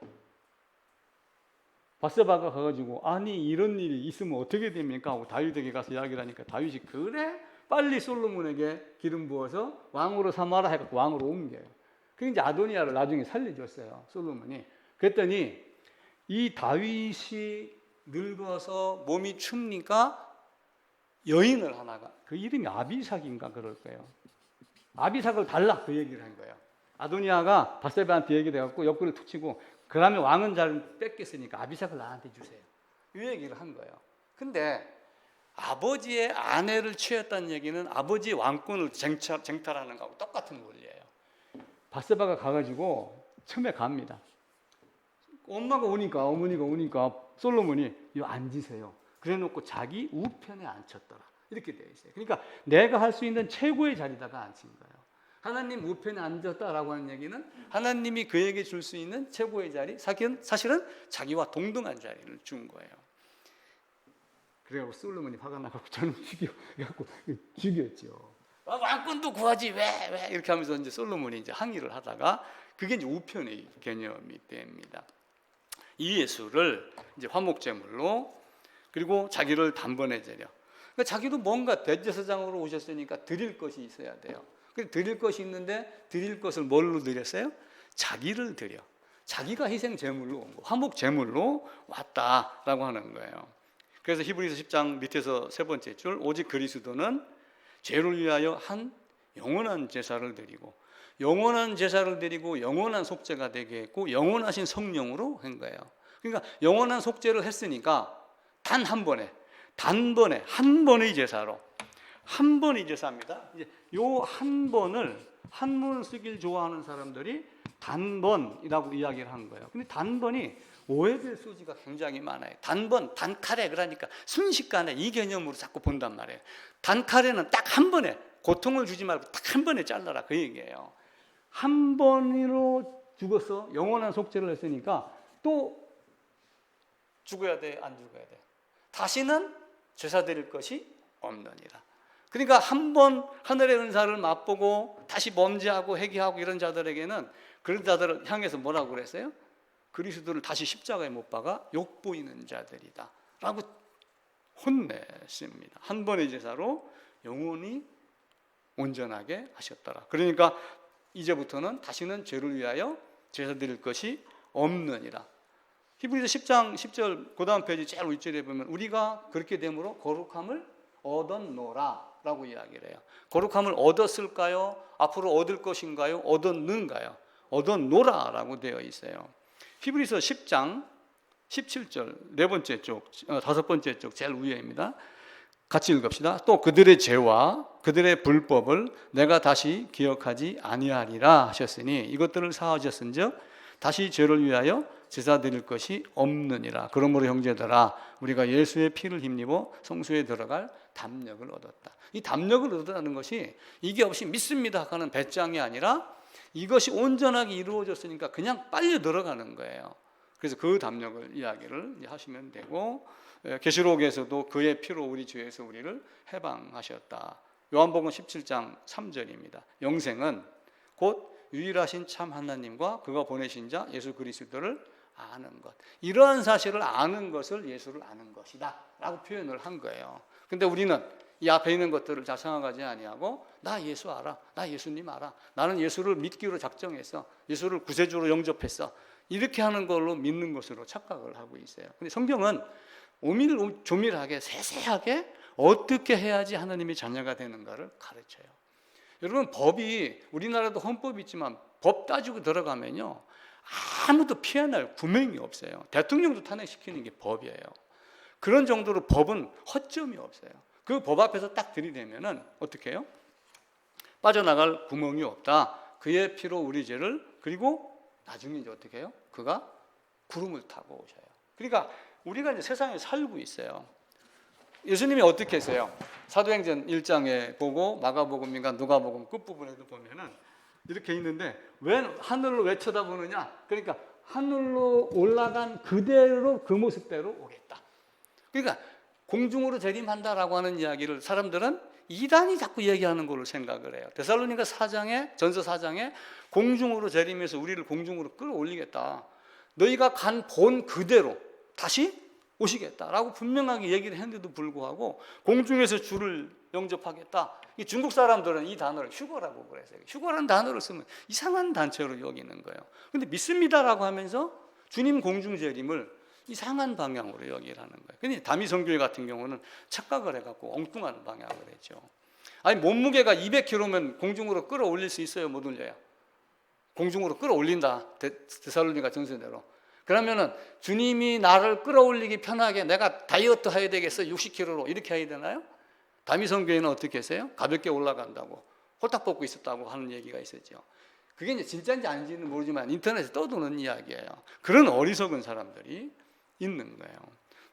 밧세바가 가가지고 아니 이런 일이 있으면 어떻게 됩니까? 하고 다윗에게 가서 이야기를 하니까 다윗이 그래? 빨리 솔로몬에게 기름 부어서 왕으로 삼아라 해갖고 왕으로 옮겨요. 그게 이제 아도니아를 나중에 살려줬어요. 솔로몬이. 그랬더니 이 다윗이 늙어서 몸이 춥니까? 여인을 하나가, 그 이름이 아비삭인가 그럴 거예요. 아비삭을 달라 그 얘기를 한 거예요. 아도니아가 밧세바한테 얘기를 해갖고 옆구리를 툭 치고 그러면 왕은 잘 뺏겼으니까 아비삭을 나한테 주세요. 이 얘기를 한 거예요. 근데 아버지의 아내를 취했다는 얘기는 아버지의 왕권을 쟁탈하는 거하고 똑같은 논리예요. 밧세바가 가가지고 처음에 갑니다. 엄마가 오니까, 어머니가 오니까 솔로몬이 이 앉으세요. 그래놓고 자기 우편에 앉혔더라. 이렇게 되어 있어요. 그러니까 내가 할 수 있는 최고의 자리다가 앉힌 거예요. 하나님 우편에 앉았다라고 하는 얘기는 하나님이 그에게 줄 수 있는 최고의 자리, 사실은 자기와 동등한 자리를 준 거예요. 그래갖고 솔로몬이 화가 나갖고 저는 죽였죠. 왕권도 구하지 왜 이렇게 하면서 이제 솔로몬이 이제 항의를 하다가 그게 이제 우편의 개념이 됩니다. 이 예수를 이제 화목제물로 그리고 자기를 단번에 제려. 그러니까 자기도 뭔가 대제사장으로 오셨으니까 드릴 것이 있어야 돼요. 드릴 것이 있는데 드릴 것을 뭘로 드렸어요? 자기를 드려. 자기가 희생 제물로 온 거, 화목 제물로 왔다라고 하는 거예요. 그래서 히브리서 10장 밑에서 세 번째 줄, 오직 그리스도는 죄를 위하여 한 영원한 제사를 드리고 영원한 제사를 드리고 영원한 속죄가 되게 했고 영원하신 성령으로 한 거예요. 그러니까 영원한 속죄를 했으니까 단 한 번에 단번에 한 번의 제사로 한 번의 제사입니다. 이제 요 한 번을 한문을 쓰길 좋아하는 사람들이 단번이라고 이야기를 한 거예요. 근데 단번이 오해될 소지가 굉장히 많아요. 단번, 단칼에 그러니까 순식간에 이 개념으로 자꾸 본단 말이에요. 단칼에는 딱 한 번에 고통을 주지 말고 딱 한 번에 잘라라 그 얘기예요. 한 번으로 죽어서 영원한 속죄를 했으니까 또 죽어야 돼, 안 죽어야 돼? 다시는 제사 드릴 것이 없느니라. 그러니까 한 번 하늘의 은사를 맛보고 다시 범죄하고 회개하고 이런 자들에게는 그런 자들을 향해서 뭐라고 그랬어요? 그리스도를 다시 십자가에 못 박아 욕보이는 자들이다 라고 혼냈습니다. 한 번의 제사로 영원히 온전하게 하셨더라. 그러니까 이제부터는 다시는 죄를 위하여 제사 드릴 것이 없느니라. 히브리서 10장 10절 그 다음 페이지 제일 윗줄에 보면 우리가 그렇게 됨으로 거룩함을 얻었노라 라고 이야기를 해요. 거룩함을 얻었을까요? 앞으로 얻을 것인가요? 얻었는가요? 얻었노라 라고 되어 있어요. 히브리서 10장 17절 네 번째 쪽, 다섯 번째 쪽 제일 위에입니다. 같이 읽읍시다. 또 그들의 죄와 그들의 불법을 내가 다시 기억하지 아니하리라 하셨으니 이것들을 사하셨은즉 다시 죄를 위하여 제사 드릴 것이 없느니라. 그러므로 형제들아 우리가 예수의 피를 힘입어 성소에 들어갈 담력을 얻었다. 이 담력을 얻었다는 것이 이게 없이 믿습니다 하는 배짱이 아니라 이것이 온전하게 이루어졌으니까 그냥 빨리 들어가는 거예요. 그래서 그 담력을 이야기를 하시면 되고 계시록에서도 그의 피로 우리 죄에서 우리를 해방하셨다. 요한복음 17장 3절입니다. 영생은 곧 유일하신 참 하나님과 그가 보내신 자 예수 그리스도를 아는 것. 이러한 사실을 아는 것을 예수를 아는 것이다 라고 표현을 한 거예요. 근데 우리는 이 앞에 있는 것들을 잘 생각하지 아니하고 나 예수 알아, 나 예수님 알아, 나는 예수를 믿기로 작정했어, 예수를 구세주로 영접했어, 이렇게 하는 걸로 믿는 것으로 착각을 하고 있어요. 근데 성경은 조밀하게 세세하게 어떻게 해야지 하나님의 자녀가 되는가를 가르쳐요. 여러분 법이 우리나라도 헌법이 있지만 법 따지고 들어가면요 아무도 피해날 구멍이 없어요. 대통령도 탄핵시키는 게 법이에요. 그런 정도로 법은 허점이 없어요. 그 법 앞에서 딱 들이대면은 어떻게 해요? 빠져나갈 구멍이 없다. 그의 피로 우리 죄를, 그리고 나중에 이제 어떻게 해요? 그가 구름을 타고 오셔요. 그러니까 우리가 이제 세상에 살고 있어요. 예수님이 어떻게 했어요? 사도행전 1장에 보고 마가복음인가 누가복음 끝부분에도 보면은 이렇게 있는데 왜 하늘로 왜 쳐다보느냐? 그러니까 하늘로 올라간 그대로 그 모습대로 오겠다. 그러니까 공중으로 재림한다라고 하는 이야기를 사람들은 이단이 자꾸 얘기하는 걸로 생각을 해요. 데살로니가 4장에 전서 4장에 공중으로 재림해서 우리를 공중으로 끌어올리겠다. 너희가 간 본 그대로 다시 오시겠다라고 분명하게 얘기를 했는데도 불구하고 공중에서 주를 영접하겠다. 이 중국 사람들은 이 단어를 휴거라고 그랬어요. 휴거라는 단어를 쓰면 이상한 단체로 여기는 거예요. 근데 믿습니다라고 하면서 주님 공중 재림을 이상한 방향으로 여기를 하는 거예요. 근데 다미성교회 같은 경우는 착각을 해갖고 엉뚱한 방향을 했죠. 아니 몸무게가 200kg면 공중으로 끌어올릴 수 있어요? 못 올려요? 공중으로 끌어올린다. 데살로니가 전서대로. 그러면은 주님이 나를 끌어올리기 편하게 내가 다이어트 해야 되겠어? 60kg로 이렇게 해야 되나요? 다미성교회는 어떻게 했어요? 가볍게 올라간다고 홀딱 벗고 있었다고 하는 얘기가 있었죠. 그게 이제 진짜인지 아닌지는 모르지만 인터넷에 떠도는 이야기예요. 그런 어리석은 사람들이 있는 거예요.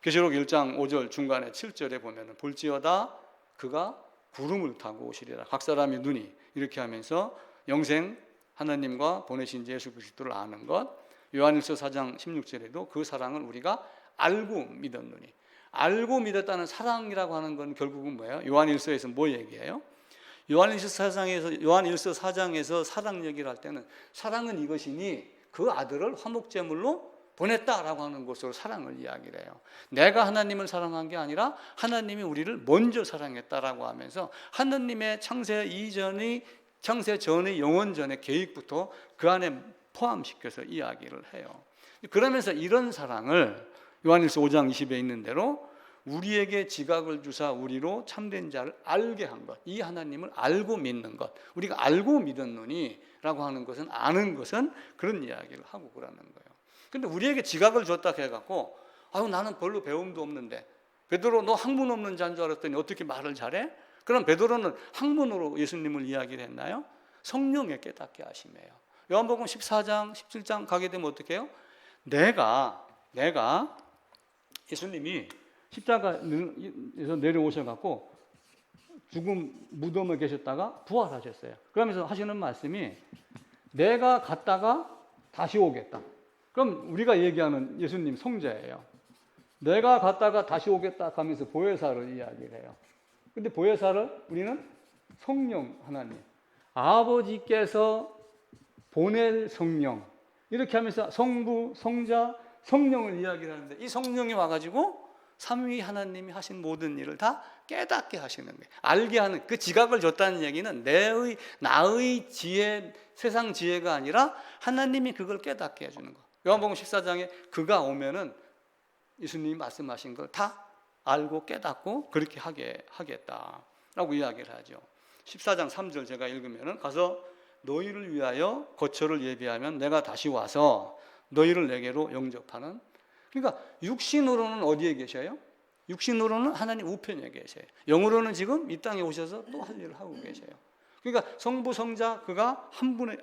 계시록 1장 5절 중간에 7절에 보면 볼지어다 그가 구름을 타고 오시리라. 각 사람이 눈이 이렇게 하면서 영생 하나님과 보내신 예수 그리스도를 아는 것. 요한일서 4장 16절에도 그 사랑을 우리가 알고 믿었느니. 알고 믿었다는 사랑이라고 하는 건 결국은 뭐예요? 요한일서에서 뭐 얘기해요? 요한일서 4장에서 사랑 얘기를 할 때는 사랑은 이것이니 그 아들을 화목제물로 보냈다라고 하는 것으로 사랑을 이야기를 해요. 내가 하나님을 사랑한 게 아니라 하나님이 우리를 먼저 사랑했다라고 하면서 하나님의 창세 이전의 창세 전의 영원 전의 계획부터 그 안에 포함시켜서 이야기를 해요. 그러면서 이런 사랑을 요한일서 5장 20에 있는 대로 우리에게 지각을 주사 우리로 참된 자를 알게 한 것, 이 하나님을 알고 믿는 것, 우리가 알고 믿었노니 라고 하는 것은 아는 것은 그런 이야기를 하고 그러는 거예요. 근데 우리에게 지각을 줬다 해갖고 아유 나는 별로 배움도 없는데 베드로 너 학문 없는 자인 줄 알았더니 어떻게 말을 잘해? 그럼 베드로는 학문으로 예수님을 이야기를 했나요? 성령에 깨닫게 하심이에요. 요한복음 14장 17장 가게 되면 어떻게 해요? 내가 예수님이 십자가에서 내려오셔갖고 죽음 무덤에 계셨다가 부활하셨어요. 그러면서 하시는 말씀이 내가 갔다가 다시 오겠다. 그럼 우리가 얘기하는 예수님 성자예요. 내가 갔다가 다시 오겠다 하면서 보혜사를 이야기를 해요. 근데 보혜사를 우리는 성령 하나님, 아버지께서 보낼 성령 이렇게 하면서 성부, 성자, 성령을 이야기를 하는데 이 성령이 와가지고 삼위 하나님이 하신 모든 일을 다 깨닫게 하시는 거예요. 알게 하는 그 지각을 줬다는 얘기는 나의 지혜, 세상 지혜가 아니라 하나님이 그걸 깨닫게 해주는 거. 요한복음 14장에 그가 오면은 예수님이 말씀하신 걸 다 알고 깨닫고 그렇게 하게 하겠다라고 이야기를 하죠. 14장 3절 제가 읽으면은 가서 너희를 위하여 거처를 예비하면 내가 다시 와서 너희를 내게로 영접하는. 그러니까 육신으로는 어디에 계셔요? 육신으로는 하나님 우편에 계셔요. 영으로는 지금 이 땅에 오셔서 또 할 일을 하고 계셔요. 그러니까 성부 성자 그가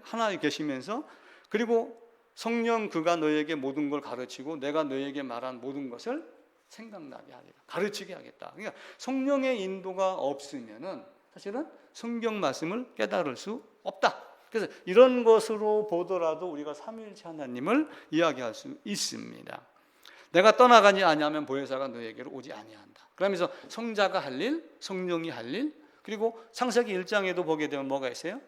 하나에 계시면서 그리고 성령 그가 너에게 모든 걸 가르치고 내가 너에게 말한 모든 것을 생각나게 하리라. 가르치게 하겠다. 그러니까 성령의 인도가 없으면은 사실은 성경 말씀을 깨달을 수 없다. 그래서 이런 것으로 보더라도 우리가 삼위일체 하나님을 이야기할 수 있습니다. 내가 떠나가지 아니하면 보혜사가 너에게로 오지 아니한다. 그러면서 성자가 할 일, 성령이 할 일, 그리고 창세기 1장에도 보게 되면 뭐가 있어요?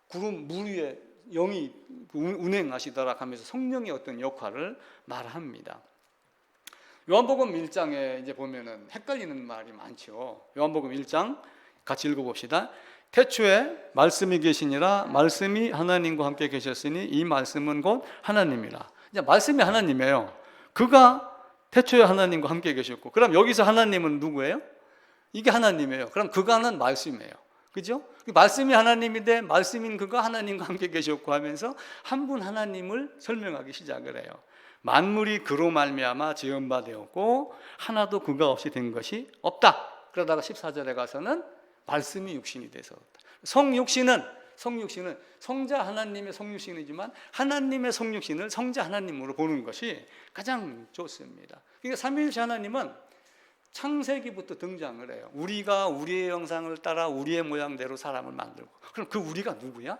구름 물 위에 영이 운행하시더라 하면서 성령의 어떤 역할을 말합니다. 요한복음 1장에 이제 보면은 헷갈리는 말이 많죠. 요한복음 1장 같이 읽어봅시다. 태초에 말씀이 계시니라 말씀이 하나님과 함께 계셨으니 이 말씀은 곧 하나님이라. 이제 말씀이 하나님이에요. 그가 태초에 하나님과 함께 계셨고, 그럼 여기서 하나님은 누구예요? 이게 하나님이에요. 그럼 그가는 말씀이에요. 그죠? 말씀이 하나님인데 말씀인 그가 하나님과 함께 계셨고 하면서 한 분 하나님을 설명하기 시작을 해요. 만물이 그로 말미암아 지은 바 되었고 하나도 그가 없이 된 것이 없다. 그러다가 14절에 가서는 말씀이 육신이 돼서 성육신은 성자 하나님의 성육신이지만 하나님의 성육신을 성자 하나님으로 보는 것이 가장 좋습니다. 그러니까 삼위일체 하나님은 창세기부터 등장을 해요. 우리가 우리의 형상을 따라 우리의 모양대로 사람을 만들고, 그럼 그 우리가 누구야?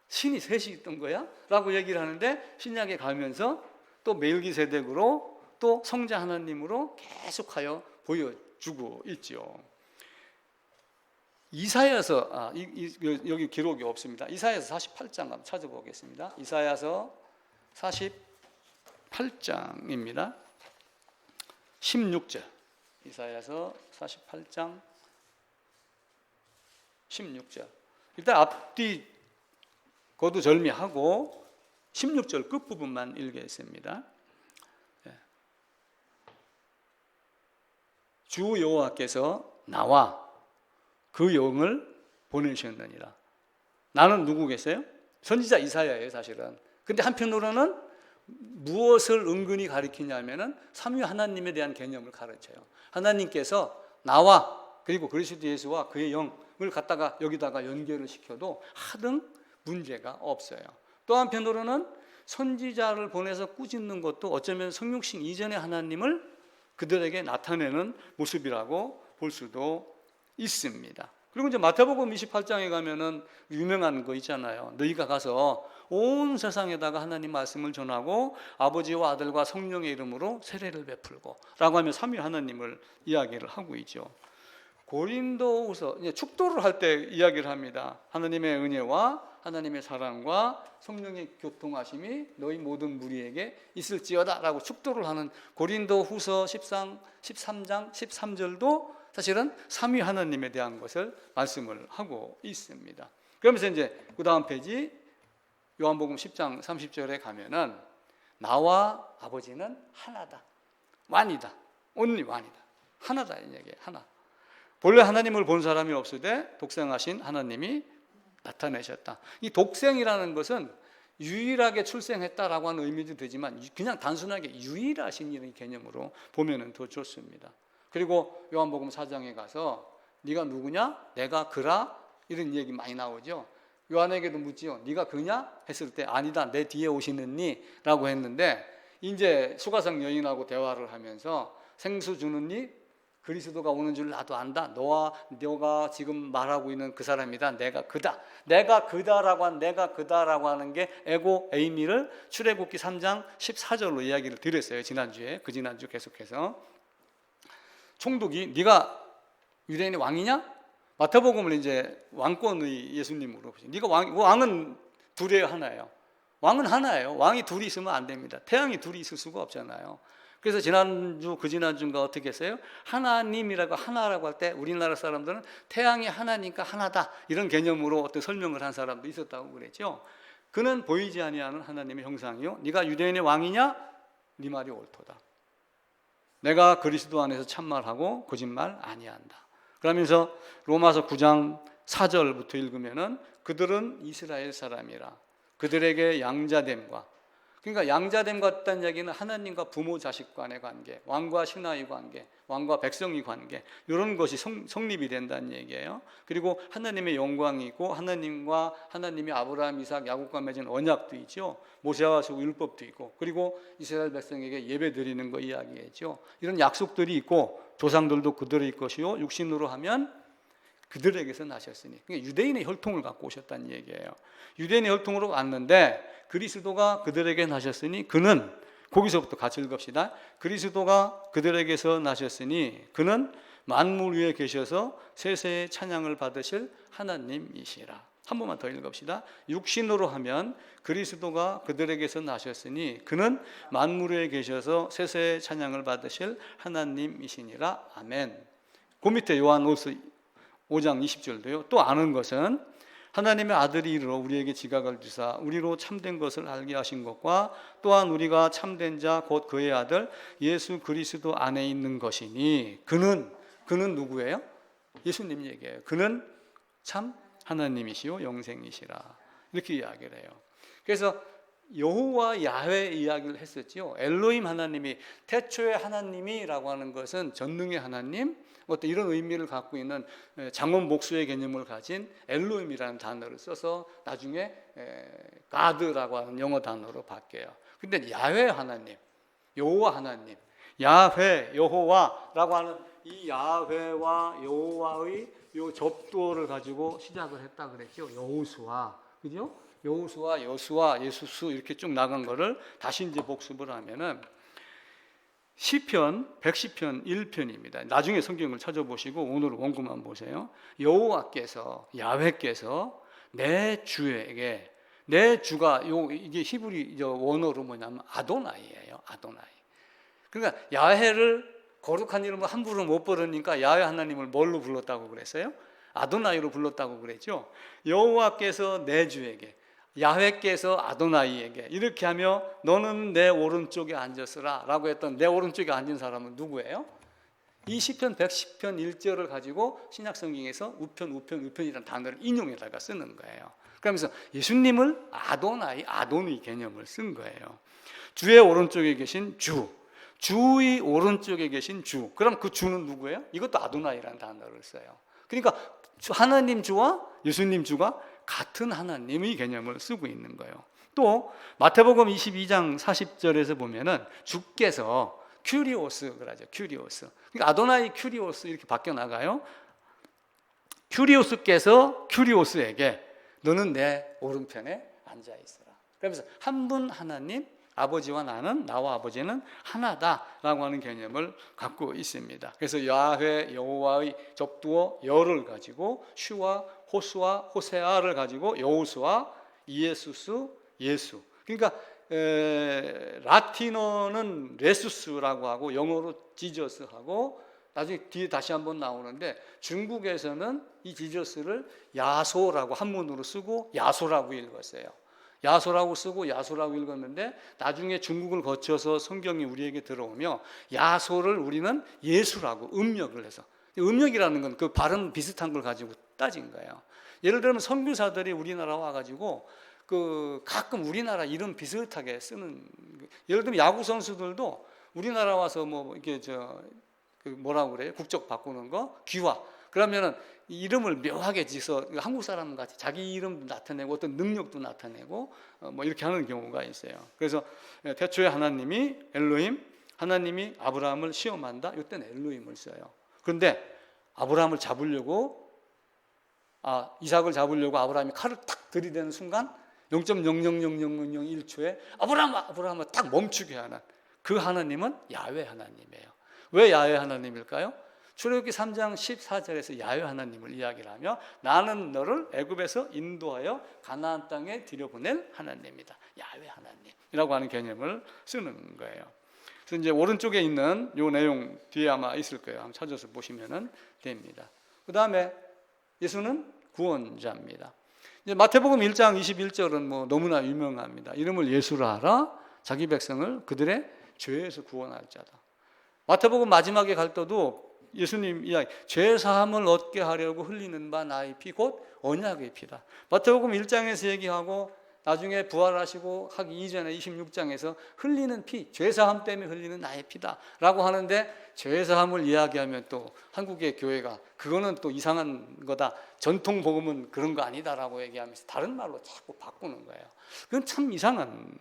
신이 셋이 있던 거야? 라고 얘기를 하는데 신약에 가면서 또 멜기세덱으로 또 성자 하나님으로 계속하여 보여주고 있죠. 이사야서 여기 기록이 없습니다. 이사야서 48장 한번 찾아보겠습니다. 이사야서 48장입니다. 16절. 이사야서 48장 16절. 일단 앞뒤 거두절미하고 16절 끝부분만 읽겠습니다. 주 여호와께서 나와 그 영을 보내셨느니라. 나는 누구겠어요? 선지자 이사야예요, 사실은. 근데 한편으로는 무엇을 은근히 가리키냐면은 삼위 하나님에 대한 개념을 가르쳐요. 하나님께서 나와 그리고 그리스도 예수와 그의 영을 갖다가 여기다가 연결을 시켜도 하등 문제가 없어요. 또 한편으로는 선지자를 보내서 꾸짖는 것도 어쩌면 성육신 이전의 하나님을 그들에게 나타내는 모습이라고 볼 수도 있습니다. 그리고 이제 마태복음 28장에 가면은 유명한 거 있잖아요. 너희가 가서 온 세상에다가 하나님 말씀을 전하고 아버지와 아들과 성령의 이름으로 세례를 베풀고 라고 하면 삼위 하나님을 이야기를 하고 있죠. 고린도후서 축도를 할 때 이야기를 합니다. 하나님의 은혜와 하나님의 사랑과 성령의 교통하심이 너희 모든 무리에게 있을지어다 라고 축도를 하는 고린도후서 13장 13절도 사실은 삼위 하나님에 대한 것을 말씀을 하고 있습니다. 그러면서 이제 그 다음 페이지 요한복음 10장 30절에 가면은 나와 아버지는 하나다. 완이다. only 완이다. 하나다 이 얘기예요. 하나. 본래 하나님을 본 사람이 없으되 독생하신 하나님이 나타내셨다. 이 독생이라는 것은 유일하게 출생했다라고 하는 의미도 되지만 그냥 단순하게 유일하신 이런 개념으로 보면은 더 좋습니다. 그리고 요한복음 4장에 가서 네가 누구냐? 내가 그라? 이런 얘기 많이 나오죠. 요한에게도 묻지요. 네가 그냐? 했을 때 아니다. 내 뒤에 오시는 니? 라고 했는데 이제 수가성 여인하고 대화를 하면서 생수 주는 니? 그리스도가 오는 줄 나도 안다. 너가 지금 말하고 있는 그 사람이다. 내가 그다. 내가 그다라고 하는 게 에고 에이미를 출애굽기 3장 14절로 이야기를 드렸어요. 지난주에. 그 지난주 계속해서. 총독이 네가 유대인의 왕이냐? 마태복음을 이제 왕권의 예수님으로 보시죠. 네가 왕은 둘이에요, 하나예요. 왕은 하나예요. 왕이 둘이 있으면 안 됩니다. 태양이 둘이 있을 수가 없잖아요. 그래서 지난주, 그 지난주인가 어떻게 했어요? 하나라고 할 때 우리나라 사람들은 태양이 하나니까 하나다 이런 개념으로 어떤 설명을 한 사람도 있었다고 그랬죠. 그는 보이지 아니하는 하나님의 형상이요. 네가 유대인의 왕이냐? 네 말이 옳도다. 내가 그리스도 안에서 참말하고 거짓말 아니한다. 그러면서 로마서 9장 4절부터 읽으면은 그들은 이스라엘 사람이라 그들에게 양자됨과, 그러니까 양자됨 같다는 얘기는 하나님과 부모 자식 간의 관계, 왕과 신하의 관계, 왕과 백성의 관계, 이런 것이 성립이 된다는 얘기예요. 그리고 하나님의 영광이고 하나님이 아브라함, 이삭, 야곱과 맺은 언약도 있죠. 모세와 수 율법도 있고, 그리고 이스라엘 백성에게 예배 드리는 거 이야기했죠. 이런 약속들이 있고 조상들도 그들의 것이요 육신으로 하면 그들에게서 나셨으니, 그러니까 유대인의 혈통을 갖고 오셨다는 얘기예요. 유대인의 혈통으로 왔는데 그리스도가 그들에게 나셨으니 그는, 거기서부터 같이 읽읍시다. 그리스도가 그들에게서 나셨으니 그는 만물 위에 계셔서 세세의 찬양을 받으실 하나님이시라. 한 번만 더 읽읍시다. 육신으로 하면 그리스도가 그들에게서 나셨으니 그는 만물 위에 계셔서 세세의 찬양을 받으실 하나님이시니라. 아멘. 그 밑에 요한후서 5장 20절도요. 또 아는 것은 하나님의 아들이 이르러 우리에게 지각을 주사 우리로 참된 것을 알게 하신 것과 또한 우리가 참된 자 곧 그의 아들 예수 그리스도 안에 있는 것이니 그는 누구예요? 예수님 얘기예요. 그는 참 하나님이시요 영생이시라. 이렇게 이야기를 해요. 그래서 여호와 야훼 이야기를 했었죠. 엘로힘 하나님이, 태초의 하나님이라고 하는 것은 전능의 하나님, 어떤 이런 의미를 갖고 있는 장원 복수의 개념을 가진 엘로힘이라는 단어를 써서 나중에 가드라고 하는 영어 단어로 바뀌어요. 근데 야훼 하나님, 여호와 하나님, 야훼 여호와라고 하는 이 야훼와 여호와의 요 접도를 가지고 시작을 했다 그랬죠. 여호수아, 그죠? 여호수아, 여수아, 예수수 이렇게 쭉 나간 거를 다시 이제 복습을 하면은 시편 110편 1편입니다. 나중에 성경을 찾아보시고 오늘 원고만 보세요. 여호와께서, 야훼께서 내 주에게, 내 주가 이게 히브리 원어로 뭐냐면 아도나이예요. 아도나이. 그러니까 야훼를 거룩한 이름으로 함부로 못 부르니까 야훼 하나님을 뭘로 불렀다고 그랬어요? 아도나이로 불렀다고 그랬죠. 여호와께서 내 주에게, 야훼께서 아도나이에게 이렇게 하며 너는 내 오른쪽에 앉았으라 라고 했던 내 오른쪽에 앉은 사람은 누구예요? 이 시편 110편 1절을 가지고 신약성경에서 우편이라는 단어를 인용해다가 쓰는 거예요. 그러면서 예수님을 아도니 개념을 쓴 거예요. 주의 오른쪽에 계신 주, 주의 오른쪽에 계신 주. 그럼 그 주는 누구예요? 이것도 아도나이라는 단어를 써요. 그러니까 하나님 주와 예수님 주가 같은 하나님의 개념을 쓰고 있는 거예요. 또 마태복음 22장 40절에서 보면은 주께서 큐리오스 그러죠. 큐리오스. 그러니까 아도나이 큐리오스 이렇게 바뀌어 나가요. 큐리오스께서 큐리오스에게 너는 내 오른편에 앉아 있어라. 그러면서 한 분 하나님 아버지와 나와 아버지는 하나다라고 하는 개념을 갖고 있습니다. 그래서 야훼 여호와의 접두어 여를 가지고 슈와 호수와 호세아를 가지고 여호수와 이에수스 예수. 그러니까 라틴어는 레수스라고 하고 영어로 지저스하고 나중에 뒤에 다시 한번 나오는데 중국에서는 이 지저스를 야소라고 한문으로 쓰고 야소라고 읽었어요. 야소라고 쓰고 야소라고 읽었는데 나중에 중국을 거쳐서 성경이 우리에게 들어오며 야소를 우리는 예수라고 음력을 해서 음력이라는 건 그 발음 비슷한 걸 가지고 따진 거예요. 예를 들면 선교사들이 우리나라 와가지고 그 가끔 우리나라 이름 비슷하게 쓰는 예를 들면 야구 선수들도 우리나라 와서 뭐 이게 그 뭐라고 그래요? 국적 바꾸는 거 귀화. 그러면은 이름을 묘하게 지어서 한국 사람 같이 자기 이름도 나타내고 어떤 능력도 나타내고 뭐 이렇게 하는 경우가 있어요. 그래서 태초에 하나님이 엘로힘, 하나님이 아브라함을 시험한다. 이때는 엘로힘을 써요. 그런데 아브라함을 잡으려고 이삭을 잡으려고 아브라함이 칼을 탁 들이대는 순간 0.000001초에 아브라함을 딱 멈추게 하는 그 하나님은 야훼 하나님이에요. 왜 야훼 하나님일까요? 출애굽기 3장 14절에서 야훼 하나님을 이야기를 하며 나는 너를 애굽에서 인도하여 가나안 땅에 들여보낼 하나님이다. 야훼 하나님이라고 하는 개념을 쓰는 거예요. 그래서 이제 오른쪽에 있는 이 내용 뒤에 아마 있을 거예요. 한번 찾아서 보시면 됩니다. 그 다음에 예수는 구원자입니다. 이제 마태복음 1장 21절은 뭐 너무나 유명합니다. 이름을 예수라 하라 자기 백성을 그들의 죄에서 구원할 자다. 마태복음 마지막에 갈 때도 예수님 이야기 죄 사함을 얻게 하려고 흘리는 바 나의 피 곧 언약의 피다. 마태복음 1장에서 얘기하고 나중에 부활하시고 하기 이전에 26장에서 흘리는 피, 죄 사함 때문에 흘리는 나의 피다라고 하는데 죄 사함을 이야기하면 또 한국의 교회가 그거는 또 이상한 거다. 전통 복음은 그런 거 아니다라고 얘기하면서 다른 말로 자꾸 바꾸는 거예요. 그건 참 이상한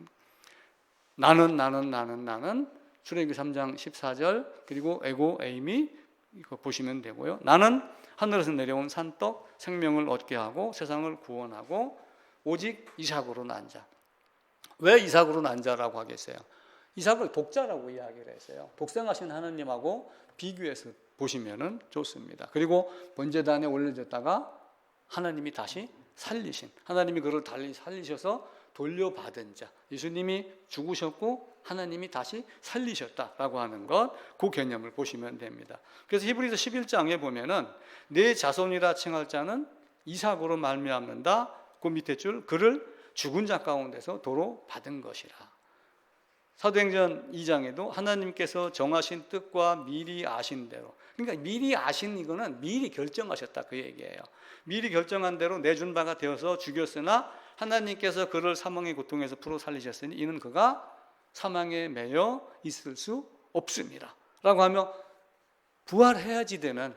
나는 출애굽기 3장 14절 그리고 에고 에이미 이거 보시면 되고요. 나는 하늘에서 내려온 산떡 생명을 얻게 하고 세상을 구원하고 오직 이삭으로 난 자. 왜 이삭으로 난 자라고 하겠어요? 이삭을 독자라고 이야기를 했어요. 독생하신 하나님하고 비교해서 보시면 좋습니다. 그리고 번제단에 올려졌다가 하나님이 다시 살리신 하나님이 그를 달리 살리셔서 돌려받은 자. 예수님이 죽으셨고 하나님이 다시 살리셨다라고 하는 것, 그 개념을 보시면 됩니다. 그래서 히브리서 11장에 보면은 내 자손이라 칭할 자는 이삭으로 말미암는다. 그 밑에 줄 그를 죽은 자 가운데서 도로 받은 것이라. 사도행전 2장에도 하나님께서 정하신 뜻과 미리 아신 대로, 그러니까 미리 아신 이거는 미리 결정하셨다 그 얘기예요. 미리 결정한 대로 내준 바가 되어서 죽였으나 하나님께서 그를 사망의 고통에서 풀어 살리셨으니 이는 그가 사망에 매여 있을 수 없습니다 라고 하며 부활해야지 되는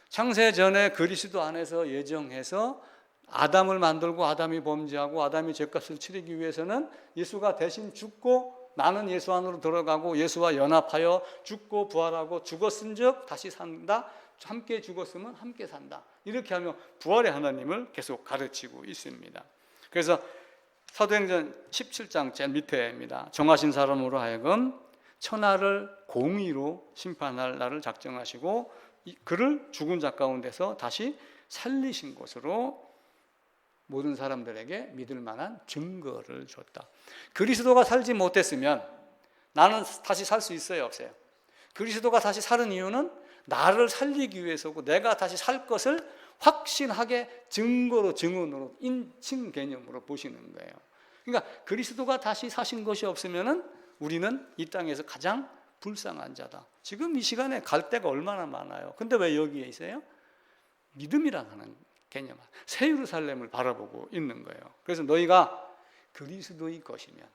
창세 전에 그리스도 안에서 예정해서 아담을 만들고 아담이 범죄하고 아담이 죄값을 치르기 위해서는 예수가 대신 죽고 나는 예수 안으로 들어가고 예수와 연합하여 죽고 부활하고 죽었은즉 다시 산다. 함께 죽었으면 함께 산다. 이렇게 하며 부활의 하나님을 계속 가르치고 있습니다. 그래서 사도행전 17장 제일 밑에입니다. 정하신 사람으로 하여금 천하를 공의로 심판할 날을 작정하시고 그를 죽은 자 가운데서 다시 살리신 것으로 모든 사람들에게 믿을 만한 증거를 줬다. 그리스도가 살지 못했으면 나는 다시 살 수 있어요, 없어요? 그리스도가 다시 사는 이유는 나를 살리기 위해서고 내가 다시 살 것을 확신하게 증거로 증언으로 인칭 개념으로 보시는 거예요. 그러니까 그리스도가 다시 사신 것이 없으면은 우리는 이 땅에서 가장 불쌍한 자다. 지금 이 시간에 갈 데가 얼마나 많아요. 근데 왜 여기에 있어요? 믿음이라는 하는 개념, 새 예루살렘을 바라보고 있는 거예요. 그래서 너희가 그리스도의 것이면,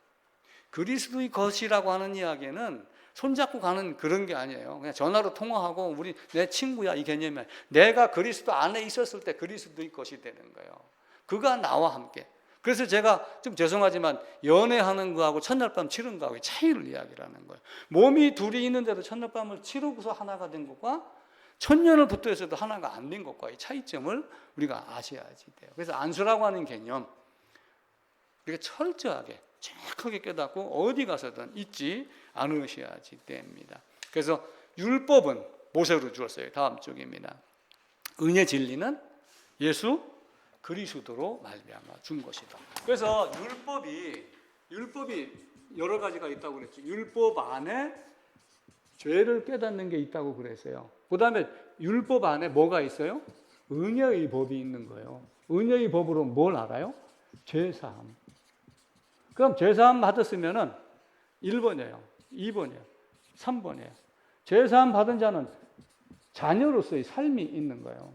그리스도의 것이라고 하는 이야기는 손잡고 가는 그런 게 아니에요. 그냥 전화로 통화하고 우리 내 친구야 이 개념이 아니에요. 내가 그리스도 안에 있었을 때 그리스도의 것이 되는 거예요. 그가 나와 함께. 그래서 제가 좀 죄송하지만 연애하는 거하고 첫날밤 치른 거하고 차이를 이야기를 하는 거예요. 몸이 둘이 있는데도 첫날밤을 치르고서 하나가 된 것과 천년을 붙어 있어도 하나가 안 된 것과의 차이점을 우리가 아셔야지 돼요. 그래서 안수라고 하는 개념 우리가 철저하게 정확하게 깨닫고 어디 가서든 잊지 않으셔야지 됩니다. 그래서 율법은 모세로 주었어요. 다음 쪽입니다. 은혜 진리는 예수 그리스도로 말미암아 준 것이다. 그래서 율법이 여러 가지가 있다고 그랬죠. 율법 안에 죄를 깨닫는 게 있다고 그랬어요. 그다음에 율법 안에 뭐가 있어요? 은혜의 법이 있는 거예요. 은혜의 법으로 뭘 알아요? 죄사함. 그럼 죄사함 받았으면은 1번이에요. 2번이에요. 3번이에요. 죄사함 받은 자는 자녀로서의 삶이 있는 거예요.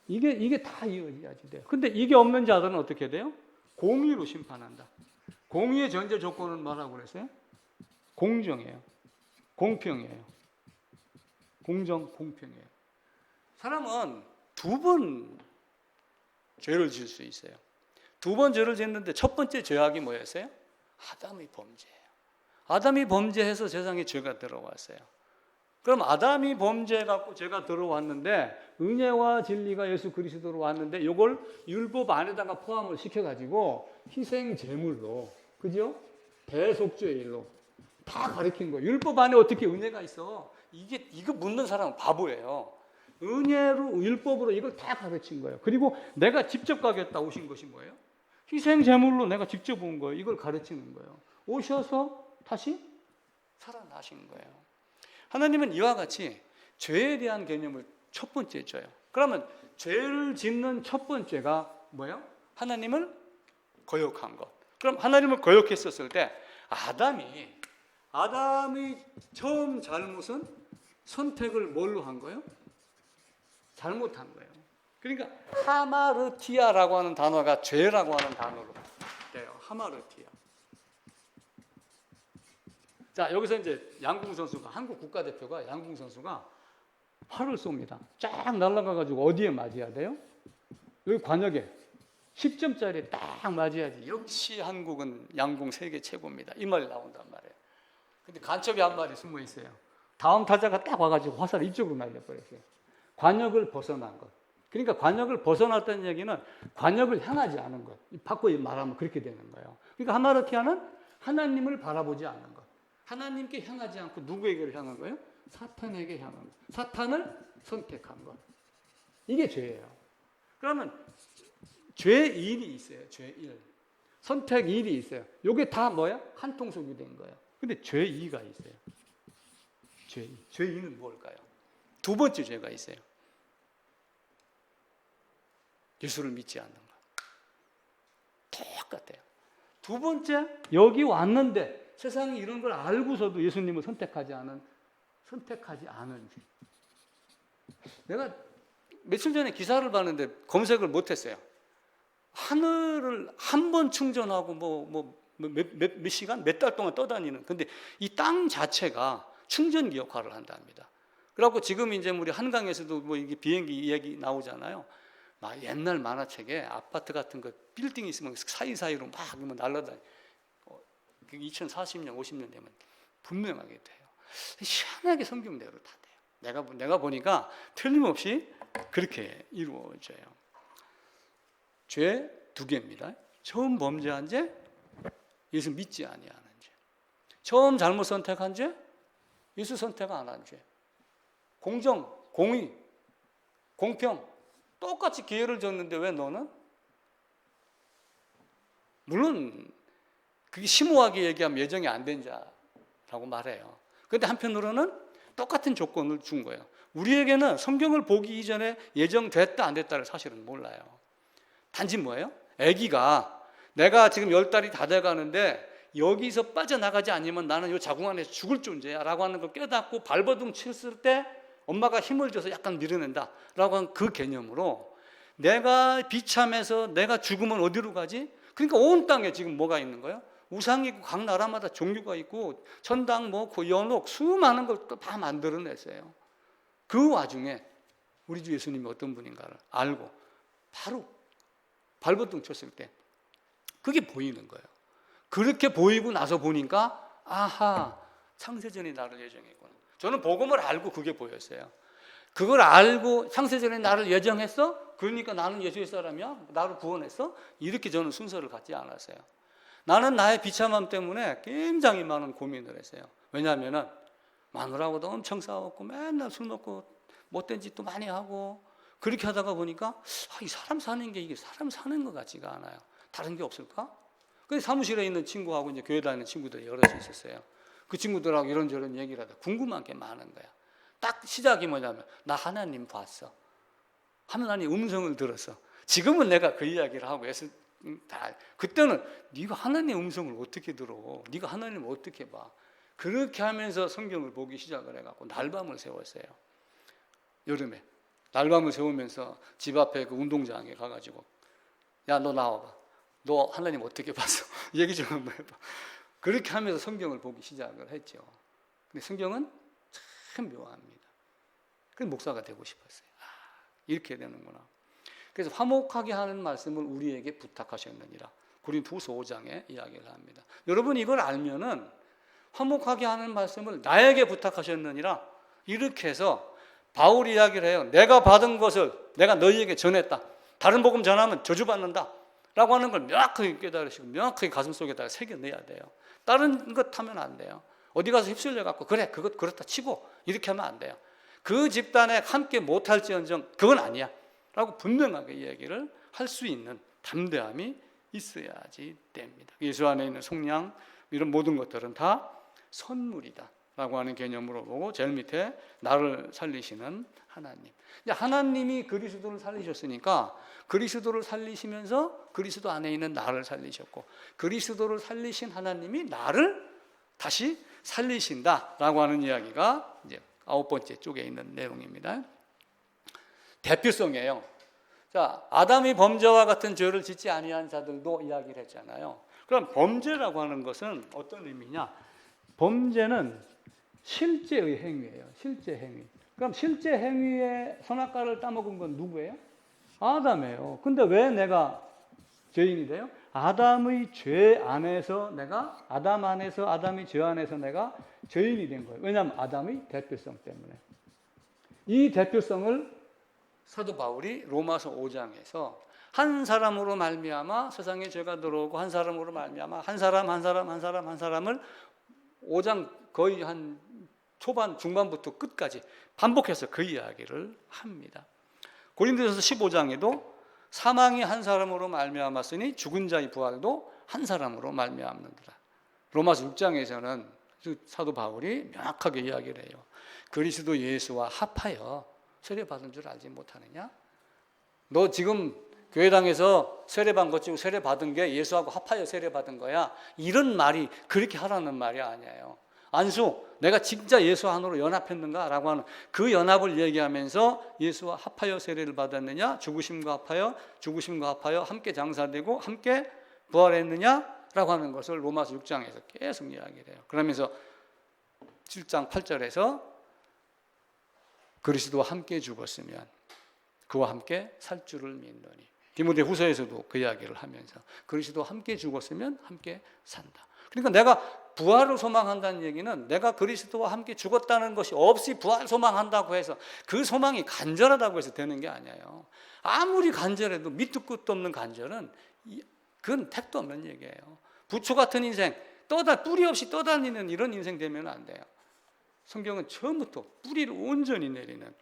이게 다 이어져야지 돼요. 근데 이게 없는 자들은 어떻게 돼요? 공의로 심판한다. 공의의 전제 조건은 뭐라고 그랬어요? 공정이에요. 공평이에요. 공정, 공평이에요. 사람은 2번 죄를 지을 수 있어요. 2번 죄를 짓는데 첫 번째 죄악이 뭐였어요? 아담의 범죄예요. 아담이 범죄해서 세상에 죄가 들어왔어요. 그럼 아담이 범죄해갖고 죄가 들어왔는데 은혜와 진리가 예수 그리스도로 왔는데 이걸 율법 안에다가 포함을 시켜가지고 희생 제물로, 그죠? 대속죄의 일로 다 가르친 거예요. 율법 안에 어떻게 은혜가 있어? 이거 묻는 사람은 바보예요. 은혜로 율법으로 이걸 다 가르친 거예요. 그리고 내가 직접 가겠다 오신 것이 뭐예요? 희생 제물로 내가 직접 온 거예요. 이걸 가르치는 거예요. 오셔서 다시 살아나신 거예요. 하나님은 이와 같이 죄에 대한 개념을 첫 번째 줘요. 그러면 죄를 짓는 첫 번째가 뭐예요? 하나님을 거역한 것. 그럼 하나님을 거역했었을 때 아담이 처음 잘못은 선택을 뭘로 한 거예요? 잘못한 거예요. 그러니까 하마르티아라고 하는 단어가 죄라고 하는 단어로 돼요. 하마르티아. 자, 여기서 이제 양궁 선수가, 한국 국가대표가 양궁 선수가 활을 쏩니다. 쫙 날아가가지고 어디에 맞아야 돼요? 여기 관역에 10점짜리 딱 맞아야지. 역시 한국은 양궁 세계 최고입니다. 이 말이 나온단 말이에요. 근데 간첩이 한 마리 숨어 있어요. 다음 타자가 딱 와가지고 화살을 이쪽으로 날려버렸어요. 관역을 벗어난 것. 그러니까 관역을 벗어났다는 얘기는 관역을 향하지 않은 것. 바꿔 말하면 그렇게 되는 거예요. 그러니까 하마르티아는 하나님을 바라보지 않는 것. 하나님께 향하지 않고 누구에게 향한 거예요? 사탄에게 향한 것. 사탄을 선택한 것. 이게 죄예요. 그러면 죄일이 있어요. 죄일. 선택일이 있어요. 이게 다 뭐야? 한 통속이 된 거예요. 근데 죄이가 있어요. 죄이. 죄이는 뭘까요? 2번째 죄가 있어요. 예수를 믿지 않는 것. 똑같아요. 2번째, 여기 왔는데 세상이 이런 걸 알고서도 예수님을 선택하지 않은 죄. 내가 며칠 전에 기사를 봤는데 검색을 못했어요. 하늘을 한 번 충전하고 몇 시간, 몇 달 동안 떠다니는. 근데 이 땅 자체가 충전기 역할을 한답니다. 그래갖고 지금 이제 우리 한강에서도 뭐 이게 비행기 이야기 나오잖아요. 막 옛날 만화책에 아파트 같은 거 빌딩이 있으면 사이사이로 막 날아다니. 2040년, 50년 되면 분명하게 돼요. 희한하게 성경대로 다 돼요. 내가 보니까 틀림없이 그렇게 이루어져요. 죄 2개입니다. 처음 범죄한 죄, 예수 믿지 아니하는 죄. 처음 잘못 선택한 죄, 예수 선택 안 한 죄. 공정, 공의, 공평, 똑같이 기회를 줬는데 왜 너는? 물론 그게 심오하게 얘기하면 예정이 안 된 자라고 말해요. 그런데 한편으로는 똑같은 조건을 준 거예요. 우리에게는 성경을 보기 이전에 예정됐다 안 됐다를 사실은 몰라요. 단지 뭐예요? 아기가 내가 지금 10달이 다 돼가는데 여기서 빠져나가지 않으면 나는 이 자궁 안에서 죽을 존재야 라고 하는 걸 깨닫고 발버둥 쳤을 때 엄마가 힘을 줘서 약간 밀어낸다 라고 하는 그 개념으로 내가 비참해서 내가 죽으면 어디로 가지? 그러니까 온 땅에 지금 뭐가 있는 거예요? 우상이 있고 각 나라마다 종교가 있고 천당, 연옥 수많은 걸 다 만들어냈어요. 그 와중에 우리 주 예수님이 어떤 분인가를 알고 바로 발버둥 쳤을 때 그게 보이는 거예요. 그렇게 보이고 나서 보니까 아하, 창세전에 나를 예정했구나. 저는 복음을 알고 그게 보였어요. 그걸 알고 창세전에 나를 예정했어? 그러니까 나는 예수의 사람이야? 나를 구원했어? 이렇게 저는 순서를 갖지 않았어요. 나는 나의 비참함 때문에 굉장히 많은 고민을 했어요. 왜냐하면 마누라하고도 엄청 싸웠고 맨날 술 먹고 못된 짓도 많이 하고 그렇게 하다가 보니까 이 사람 사는 게 이게 사람 사는 것 같지가 않아요. 다른 게 없을까? 그래서 사무실에 있는 친구하고 이제 교회 다니는 친구들이 여럿이 있었어요. 그 친구들하고 이런저런 얘기를 하다 궁금한 게 많은 거야. 딱 시작이 뭐냐면 나 하나님 봤어. 하나님 음성을 들었어. 지금은 내가 그 이야기를 하고 해서 그때는 네가 하나님의 음성을 어떻게 들어? 네가 하나님을 어떻게 봐? 그렇게 하면서 성경을 보기 시작을 해갖고 날밤을 세웠어요. 여름에 날밤을 세우면서 집 앞에 그 운동장에 가가지고 야, 너 나와봐. 너 하나님 어떻게 봤어? 얘기 좀 한번 해봐. 그렇게 하면서 성경을 보기 시작을 했죠. 근데 성경은 참 묘합니다. 그래서 목사가 되고 싶었어요. 이렇게 되는구나. 그래서 화목하게 하는 말씀을 우리에게 부탁하셨느니라. 고린도후서 5장에 이야기를 합니다. 여러분 이걸 알면은 화목하게 하는 말씀을 나에게 부탁하셨느니라. 이렇게 해서 바울이 이야기를 해요. 내가 받은 것을 내가 너희에게 전했다. 다른 복음 전하면 저주받는다. 라고 하는 걸 명확하게 깨달으시고 명확하게 가슴속에다가 새겨내야 돼요. 다른 것 하면 안 돼요. 어디 가서 휩쓸려 갖고 그래 그것 그렇다 치고 이렇게 하면 안 돼요. 그 집단에 함께 못할지언정 그건 아니야 라고 분명하게 이야기를 할 수 있는 담대함이 있어야지 됩니다. 예수 안에 있는 속량 이런 모든 것들은 다 선물이다 라고 하는 개념으로 보고 제일 밑에 나를 살리시는 하나님. 하나님이 그리스도를 살리셨으니까 그리스도를 살리시면서 그리스도 안에 있는 나를 살리셨고 그리스도를 살리신 하나님이 나를 다시 살리신다라고 하는 이야기가 이제 9번째 쪽에 있는 내용입니다. 대표성이에요. 자, 아담이 범죄와 같은 죄를 짓지 아니한 자들도 이야기를 했잖아요. 그럼 범죄라고 하는 것은 어떤 의미냐? 범죄는 실제의 행위예요. 실제 행위. 그럼 실제 행위의 선악과를 따먹은 건 누구예요? 아담이에요. 근데 왜 내가 죄인이 돼요? 아담의 죄 안에서 내가 아담이 죄 안에서 내가 죄인이 된 거예요. 왜냐하면 아담의 대표성 때문에. 이 대표성을 사도 바울이 로마서 5장에서 한 사람으로 말미암아 세상에 죄가 들어오고 한 사람으로 말미암아 한 사람을 5장 거의 한 초반 중반부터 끝까지 반복해서 그 이야기를 합니다. 고린도전서 15장에도 사망이 한 사람으로 말미암았으니 죽은 자의 부활도 한 사람으로 말미암는도다. 로마서 6장에서는 사도 바울이 명확하게 이야기를 해요. 그리스도 예수와 합하여 세례받은 줄 알지 못하느냐? 너 지금 교회당에서 세례받은 것 중에 세례받은 게 예수하고 합하여 세례받은 거야. 이런 말이 그렇게 하라는 말이 아니에요. 안수, 내가 진짜 예수 안으로 연합했는가? 라고 하는 그 연합을 얘기하면서 예수와 합하여 세례를 받았느냐? 죽으심과 합하여 함께 장사되고 함께 부활했느냐? 라고 하는 것을 로마서 6장에서 계속 이야기를 해요. 그러면서 7장 8절에서 그리스도와 함께 죽었으면 그와 함께 살 줄을 믿노니. 디모데후서에서도 그 이야기를 하면서 그리스도와 함께 죽었으면 함께 산다. 그러니까 내가 부활을 소망한다는 얘기는 내가 그리스도와 함께 죽었다는 것이 없이 부활 소망한다고 해서 그 소망이 간절하다고 해서 되는 게 아니에요. 아무리 간절해도 밑도 끝도 없는 간절은 그건 택도 없는 얘기예요. 부초 같은 인생, 뿌리 없이 떠다니는 이런 인생 되면 안 돼요. 성경은 처음부터 뿌리를 온전히 내리는.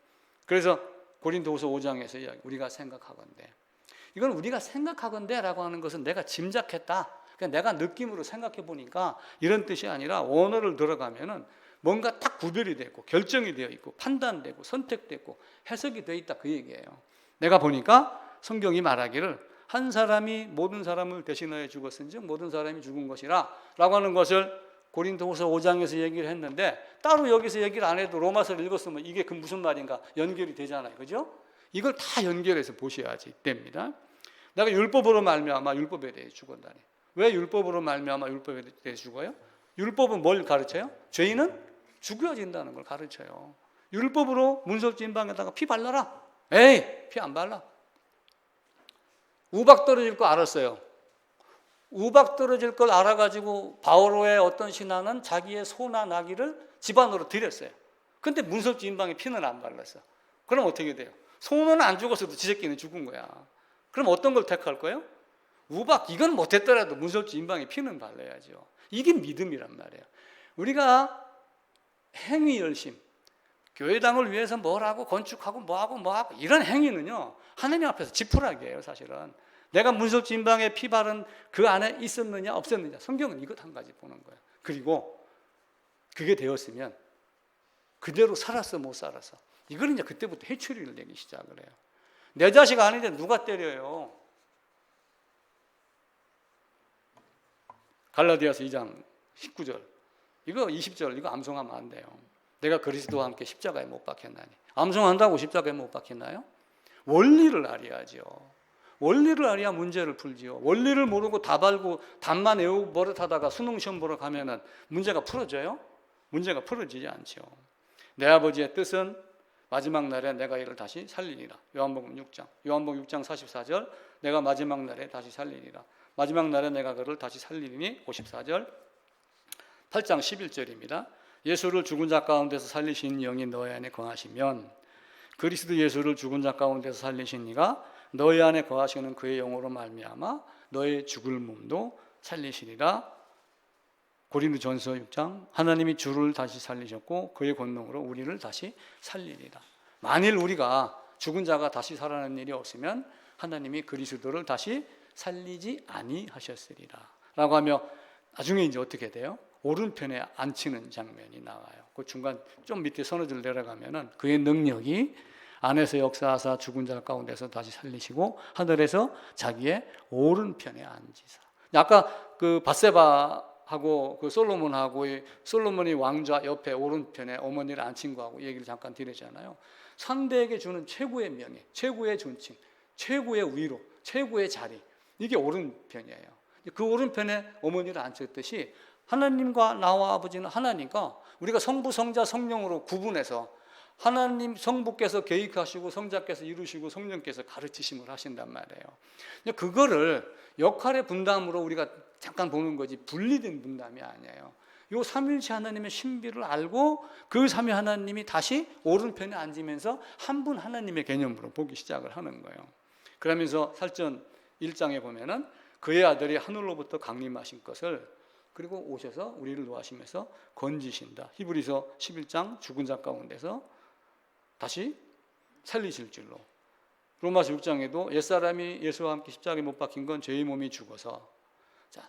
그래서 고린도후서 5장에서 이야기 우리가 생각하건대. 이건 우리가 생각하건대라고 하는 것은 내가 짐작했다. 그냥 내가 느낌으로 생각해 보니까 이런 뜻이 아니라 원어를 들어가면은 뭔가 딱 구별이 되고 결정이 되어 있고 판단되고 선택되고 해석이 되어 있다 그 얘기예요. 내가 보니까 성경이 말하기를 한 사람이 모든 사람을 대신하여 죽었은즉 모든 사람이 죽은 것이라 라고 하는 것을 고린도후서 5장에서 얘기를 했는데 따로 여기서 얘기를 안 해도 로마서를 읽었으면 이게 그 무슨 말인가 연결이 되잖아요. 그죠? 이걸 다 연결해서 보셔야지 됩니다. 내가 율법으로 말미암아 율법에 대해 죽었다니. 왜 율법으로 말미암아 율법에 대해 죽어요? 율법은 뭘 가르쳐요? 죄인은 죽여진다는 걸 가르쳐요. 율법으로 문설진방에다가 피 발라라. 에이, 피 안 발라. 우박 떨어질 거 알았어요. 우박 떨어질 걸 알아가지고 바오로의 어떤 신하는 자기의 소나 나귀를 집안으로 들였어요. 근데 문설주 임방에 피는 안 발랐어. 그럼 어떻게 돼요? 소는 안 죽었어도 지 새끼는 죽은 거야. 그럼 어떤 걸 택할 거예요? 우박, 이건 못했더라도 문설주 임방에 피는 발라야죠. 이게 믿음이란 말이에요. 우리가 행위 열심, 교회당을 위해서 뭘 하고 건축하고 뭐하고 이런 행위는요, 하나님 앞에서 지푸라기예요. 사실은 내가 문설주 임방에 피 바른 그 안에 있었느냐 없었느냐, 성경은 이것 한 가지 보는 거예요. 그리고 그게 되었으면 그대로 살았어 못 살았어, 이걸 이제 그때부터 해초리를 내기 시작을 해요. 내 자식 아닌데 누가 때려요? 갈라디아서 2장 19절, 이거 20절, 이거 암송하면 안 돼요. 내가 그리스도와 함께 십자가에 못 박혔나니. 암송한다고 십자가에 못 박혔나요? 원리를 알아야죠. 원리를 알아야 문제를 풀지요. 원리를 모르고 답 알고 답만 외우고 버릇하다가 수능 시험 보러 가면은 문제가 풀어져요? 문제가 풀어지지 않죠. 내 아버지의 뜻은 마지막 날에 내가 이를 다시 살리리라. 요한복음 6장 44절, 내가 마지막 날에 다시 살리리라. 마지막 날에 내가 그를 다시 살리리니 54절. 8장 11절입니다. 예수를 죽은 자 가운데서 살리신 영이 너희 안에 거하시면 그리스도 예수를 죽은 자 가운데서 살리신 이가 너희 안에 거하시는 그의 영으로 말미암아 너의 죽을 몸도 살리시리라. 고린도전서 6장, 하나님이 주를 다시 살리셨고 그의 권능으로 우리를 다시 살리리라. 만일 우리가 죽은 자가 다시 살아나는 일이 없으면 하나님이 그리스도를 다시 살리지 아니하셨으리라 라고 하며 나중에 이제 어떻게 돼요? 오른편에 앉히는 장면이 나와요. 그 중간 좀 밑에 서너 줄 내려가면은 그의 능력이 안에서 역사하사 죽은 자 가운데서 다시 살리시고 하늘에서 자기의 오른편에 앉으사. 아까 그 밧세바하고 그 솔로몬이 왕좌 옆에 오른편에 어머니를 앉힌 거하고 얘기를 잠깐 드렸잖아요. 상대에게 주는 최고의 명예, 최고의 존칭, 최고의 위로, 최고의 자리, 이게 오른편이에요. 그 오른편에 어머니를 앉혔듯이 하나님과 나와 아버지는 하나님과 우리가 성부, 성자, 성령으로 구분해서 하나님 성부께서 계획하시고 성자께서 이루시고 성령께서 가르치심을 하신단 말이에요. 그거를 역할의 분담으로 우리가 잠깐 보는 거지 분리된 분담이 아니에요. 이 삼일체 하나님의 신비를 알고 그 삼위 하나님이 다시 오른편에 앉으면서 한 분 하나님의 개념으로 보기 시작을 하는 거예요. 그러면서 살전 1장에 보면은 그의 아들이 하늘로부터 강림하신 것을 그리고 오셔서 우리를 노하시면서 건지신다. 히브리서 11장 죽은 자 가운데서 다시 살리실 줄로. 로마서 6장에도 옛사람이 예수와 함께 십자가에 못 박힌 건 죄의 몸이 죽어서. 자,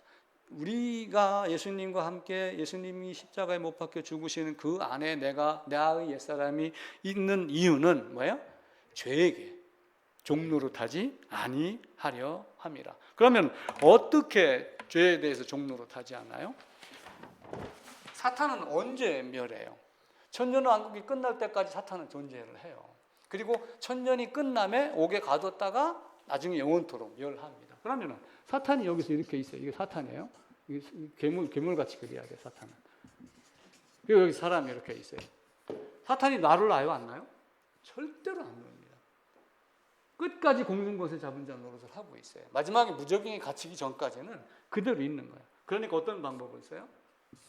우리가 예수님과 함께 예수님이 십자가에 못 박혀 죽으시는 그 안에 나의 옛사람이 있는 이유는 뭐예요? 죄에게 종노릇하지 아니하려 함이라. 그러면 어떻게 죄에 대해서 종노릇하지 않아요? 사탄은 언제 멸해요? 천년왕국이 끝날 때까지 사탄은 존재를 해요. 그리고 천년이 끝남에 옥에 가뒀다가 나중에 영원토록 멸합니다. 그러면 사탄이 여기서 이렇게 있어요. 이게 사탄이에요. 이게 괴물같이 그려야 돼, 사탄은. 그리고 여기 사람이 이렇게 있어요. 사탄이 나를 놔요, 안 놔요? 절대로 안 놔요. 끝까지 공중 것을 잡은 자 노릇을 하고 있어요. 마지막에 무적행에 갇히기 전까지는 그대로 있는 거예요. 그러니까 어떤 방법을 써요?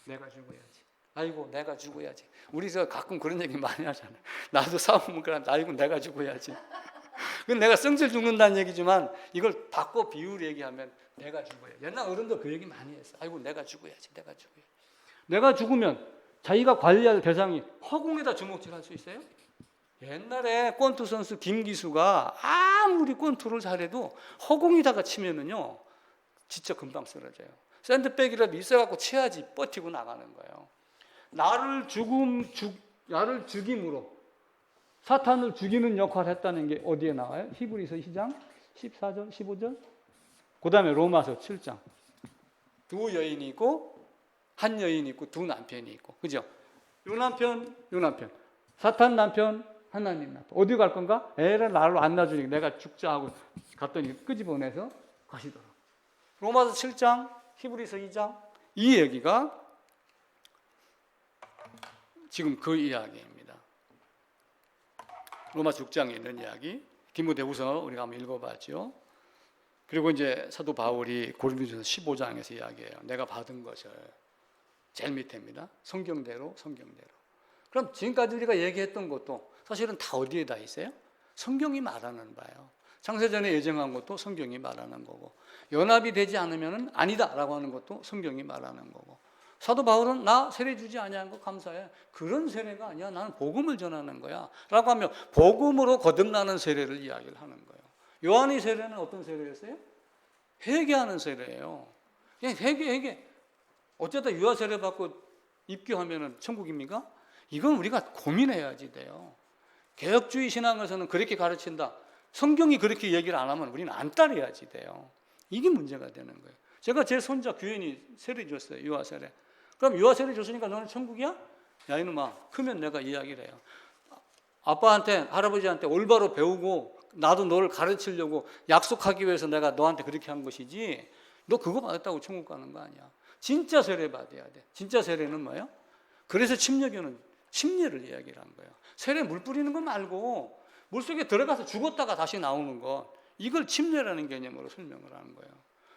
내가 죽어야지. 아이고 내가 죽어야지. 우리서 가끔 그런 얘기 많이 하잖아요. 나도 싸우면 그래. 아이고 내가 죽어야지. 그건 내가 성질 죽는다는 얘기지만 이걸 바꿔 비유로 얘기하면 내가 죽어야지. 옛날 어른도 그 얘기 많이 했어. 아이고 내가 죽어야지. 내가 죽어야지. 내가 죽으면 자기가 관리할 대상이 허공에다 주먹질할 수 있어요? 옛날에 권투 선수 김기수가 아무리 권투를 잘해도 허공에다가 치면은요 진짜 금방 쓰러져요. 샌드백이라도 있어갖고 치야지 버티고 나가는 거예요. 나를 죽임으로 사탄을 죽이는 역할을 했다는 게 어디에 나와요? 히브리서 2장 14절 15절. 그 다음에 로마서 7장. 두 여인이 있고 한 여인이 있고 두 남편이 있고, 그죠? 요 남편 사탄 남편 하나님 남편. 어디 갈 건가? 애를 나를 안 놔주니까 내가 죽자 하고 갔더니 끄집어내서 가시더라. 로마서 7장, 히브리서 2장, 이 얘기가 지금 그 이야기입니다. 로마서 6장에 있는 이야기. 디모데후서 우리가 한번 읽어봤죠. 그리고 이제 사도 바울이 고린도전서 15장에서 이야기해요. 내가 받은 것을, 제일 밑에입니다. 성경대로. 그럼 지금까지 우리가 얘기했던 것도 사실은 다 어디에다 있어요? 성경이 말하는 바예요. 창세전에 예정한 것도 성경이 말하는 거고, 연합이 되지 않으면 아니다라고 하는 것도 성경이 말하는 거고, 사도 바울은 나 세례 주지 아니한 거 감사해. 그런 세례가 아니야. 나는 복음을 전하는 거야. 라고 하며 복음으로 거듭나는 세례를 이야기를 하는 거예요. 요한의 세례는 어떤 세례였어요? 회개하는 세례예요. 그냥 회개. 어쩌다 유아 세례 받고 입교하면 천국입니까? 이건 우리가 고민해야지 돼요. 개혁주의 신앙에서는 그렇게 가르친다. 성경이 그렇게 얘기를 안 하면 우리는 안 따라야지 돼요. 이게 문제가 되는 거예요. 제가 제 손자 규현이 세례 줬어요. 유아 세례. 그럼 유아 세례 줬으니까 너는 천국이야? 야 이놈아, 크면 내가 이야기를 해요. 아빠한테, 할아버지한테 올바로 배우고 나도 너를 가르치려고 약속하기 위해서 내가 너한테 그렇게 한 것이지, 너 그거 받았다고 천국 가는 거 아니야. 진짜 세례 받아야 돼. 진짜 세례는 뭐예요? 그래서 침례교는 침례를 이야기를 한 거예요. 세례 물 뿌리는 거 말고 물속에 들어가서 죽었다가 다시 나오는 것, 이걸 침례라는 개념으로 설명을 하는 거예요.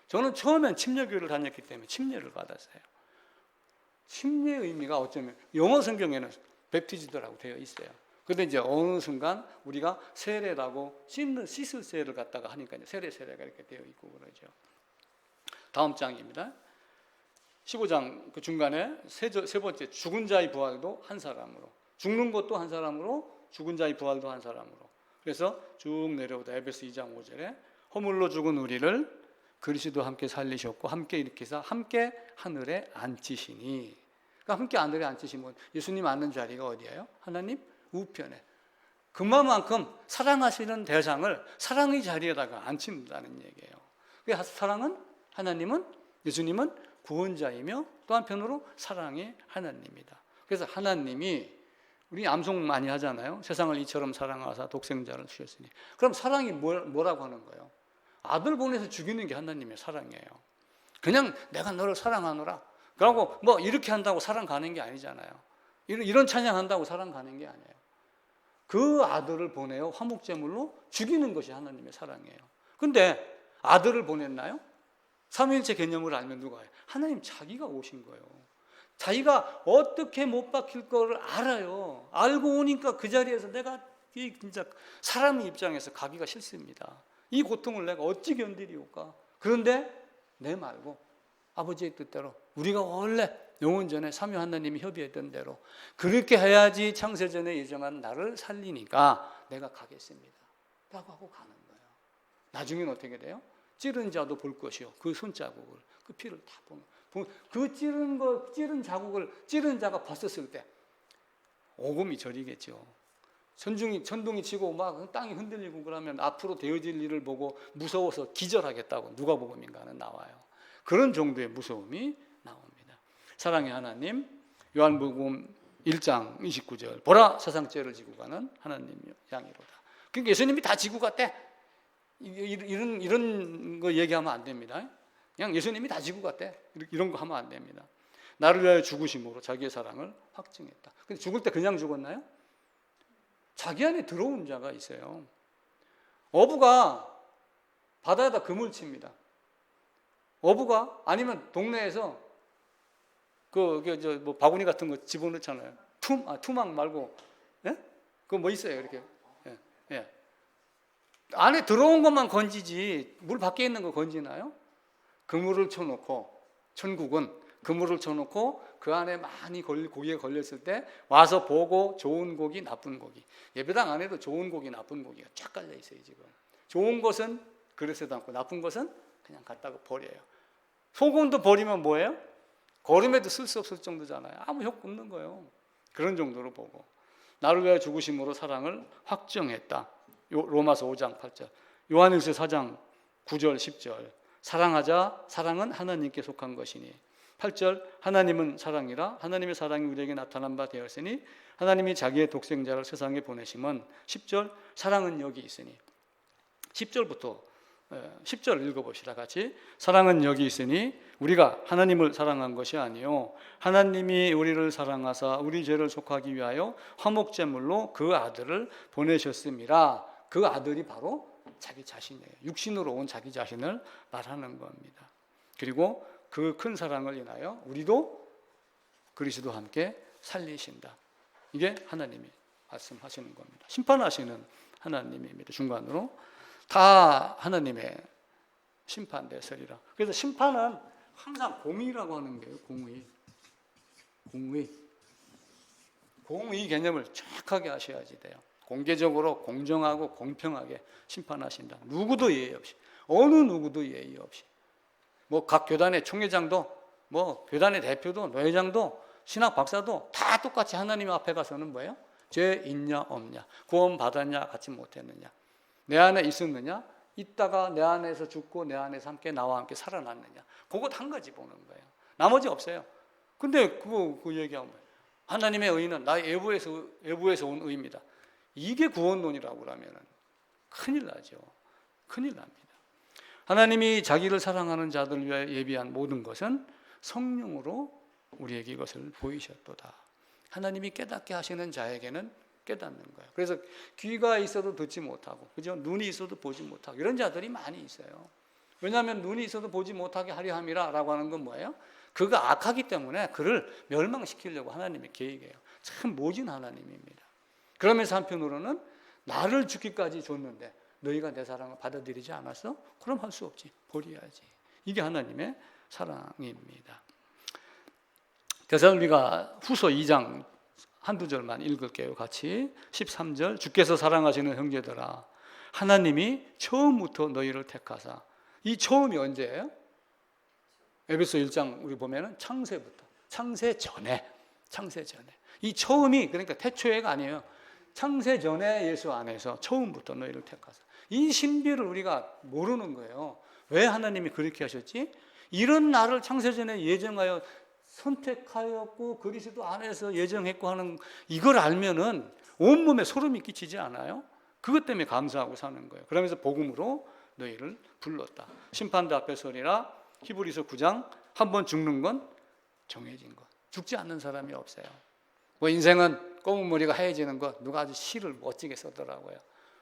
저는 처음엔 침례교를 다녔기 때문에 침례를 받았어요. 침례의 의미가 어쩌면 영어 성경에는 베프티즈드라고 되어 있어요. 그런데 이제 어느 순간 우리가 세례라고 씻을 세례를 갖다가 하니까 세례가 이렇게 되어 있고 그러죠. 다음 장입니다. 15장 그 중간에 세 번째, 죽은 자의 부활도 한 사람으로, 죽는 것도 한 사람으로, 죽은 자의 부활도 한 사람으로. 그래서 쭉 내려오다 에베소 2장 5절에 허물로 죽은 우리를 그리스도와 함께 살리셨고 함께 일으키사 함께 하늘에 앉히시니. 그러니까 함께 하늘에 앉히시면 예수님 앉는 자리가 어디예요? 하나님 우편에. 그만큼 사랑하시는 대상을 사랑의 자리에다가 앉힌다는 얘기예요. 그래서 사랑은, 하나님은, 예수님은 구원자이며 또 한편으로 사랑의 하나님이다. 그래서 하나님이, 우리 암송 많이 하잖아요. 세상을 이처럼 사랑하사 독생자를 주셨으니. 그럼 사랑이 뭐라고 하는 거예요? 아들 보내서 죽이는 게 하나님의 사랑이에요. 그냥 내가 너를 사랑하노라. 그러고 뭐 이렇게 한다고 사랑 가는 게 아니잖아요. 이런 찬양한다고 사랑 가는 게 아니에요. 그 아들을 보내어 화목제물로 죽이는 것이 하나님의 사랑이에요. 근데 아들을 보냈나요? 삼위일체 개념을 알면 누가 해요? 하나님 자기가 오신 거예요. 자기가 어떻게 못 박힐 거를 알아요. 알고 오니까 그 자리에서 내가 진짜 사람의 입장에서 가기가 싫습니다. 이 고통을 내가 어찌 견디리오까? 그런데 내 말고 아버지의 뜻대로, 우리가 원래 영원전에 삼위 하나님이 협의했던 대로 그렇게 해야지 창세전에 예정한 나를 살리니까 내가 가겠습니다 라고 하고 가는 거예요. 나중에는 어떻게 돼요? 찌른 자도 볼 것이요, 그 손자국을, 그 피를 다 보면 그 찌른 자가 벗었을 때 오금이 저리겠죠. 천둥이 치고 막 땅이 흔들리고 그러면 앞으로 되어질 일을 보고 무서워서 기절하겠다고 누가복음인가는 나와요. 그런 정도의 무서움이 나옵니다. 사랑의 하나님, 요한복음 1장 29절 보라 세상죄를 지고 가는 하나님 양이로다. 그러니까 예수님이 다 지고 갔대. 이런 거 얘기하면 안 됩니다. 그냥 예수님이 다 지고 갔대. 이런 거 하면 안 됩니다. 나를 위하여 죽으심으로 자기의 사랑을 확증했다. 근데 죽을 때 그냥 죽었나요? 자기 안에 들어온 자가 있어요. 어부가 바다에다 그물 칩니다. 어부가, 아니면 동네에서 뭐 바구니 같은 거 집어넣잖아요. 투망 말고, 예? 그거 뭐 있어요, 이렇게. 예. 안에 들어온 것만 건지지 물 밖에 있는 거 건지나요? 그물을 쳐놓고, 천국은 그물을 쳐놓고 그 안에 많이 고기에 걸렸을 때 와서 보고, 좋은 고기, 나쁜 고기. 예배당 안에도 좋은 고기, 나쁜 고기가 쫙 깔려 있어요, 지금. 좋은 것은 그릇에 담고 나쁜 것은 그냥 갖다가 버려요. 소금도 버리면 뭐예요? 거름에도 쓸 수 없을 정도잖아요. 아무 효과 없는 거예요. 그런 정도로 보고, 나를 위하여 죽으심으로 사랑을 확정했다. 로마서 5장 8절, 요한일서 4장 9절 10절, 사랑하자, 사랑은 하나님께 속한 것이니. 8절, 하나님은 사랑이라 하나님의 사랑이 우리에게 나타난 바 되었으니 하나님이 자기의 독생자를 세상에 보내심은. 10절, 사랑은 여기 있으니. 10절 읽어봅시다, 같이. 사랑은 여기 있으니 우리가 하나님을 사랑한 것이 아니요 하나님이 우리를 사랑하사 우리 죄를 속하기 위하여 화목제물로 그 아들을 보내셨습니다. 그 아들이 바로 자기 자신이에요. 육신으로 온 자기 자신을 말하는 겁니다. 그리고 그 큰 사랑을 인하여 우리도 그리스도와 함께 살리신다. 이게 하나님이 말씀하시는 겁니다. 심판하시는 하나님입니다. 중간으로 다 하나님의 심판대설이라. 그래서 심판은 항상 공의라고 하는 거예요. 공의 개념을 정확하게 하셔야지 돼요. 공개적으로 공정하고 공평하게 심판하신다. 누구도 예의 없이, 어느 누구도 예의 없이. 뭐 각 교단의 총회장도, 뭐 교단의 대표도, 노회장도, 신학 박사도 다 똑같이 하나님 앞에 가서는 뭐예요? 죄 있냐 없냐, 구원 받았냐 받지 못했느냐, 내 안에 있었느냐, 있다가 내 안에서 죽고 내 안에서 함께 나와 함께 살아났느냐, 그것 한 가지 보는 거예요. 나머지 없어요. 근데 그 얘기하면 하나님의 의는 나의 외부에서 온 의입니다. 이게 구원론이라고 그러면 큰일 나죠. 큰일 납니다. 하나님이 자기를 사랑하는 자들을 위하여 예비한 모든 것은 성령으로 우리에게 이것을 보이셨도다. 하나님이 깨닫게 하시는 자에게는 깨닫는 거예요. 그래서 귀가 있어도 듣지 못하고, 그죠? 눈이 있어도 보지 못하고 이런 자들이 많이 있어요. 왜냐하면 눈이 있어도 보지 못하게 하려 함이라라고 하는 건 뭐예요? 그가 악하기 때문에 그를 멸망시키려고 하나님의 계획이에요. 참 모진 하나님입니다. 그러면서 한편으로는 나를 죽기까지 줬는데 너희가 내 사랑을 받아들이지 않았어? 그럼 할 수 없지. 버려야지. 이게 하나님의 사랑입니다. 데살로니가 후서 2장 한두 절만 읽을게요. 같이 13절 주께서 사랑하시는 형제들아 하나님이 처음부터 너희를 택하사. 이 처음이 언제예요? 에베소 1장 우리 보면은 창세부터, 창세 전에 이 처음이 그러니까 태초에가 아니에요. 창세 전에 예수 안에서 처음부터 너희를 택하사. 이 신비를 우리가 모르는 거예요. 왜 하나님이 그렇게 하셨지? 이런 나를 창세 전에 예정하여 선택하였고 그리스도 안에서 예정했고 하는 이걸 알면은 온몸에 소름이 끼치지 않아요? 그것 때문에 감사하고 사는 거예요. 그러면서 복음으로 너희를 불렀다. 심판대 앞에 서리라. 히브리서 9장 한 번 죽는 건 정해진 것. 죽지 않는 사람이 없어요. 뭐 인생은 검은 머리가 하얘지는 것 누가 아주 시를 멋지게 썼더라고요.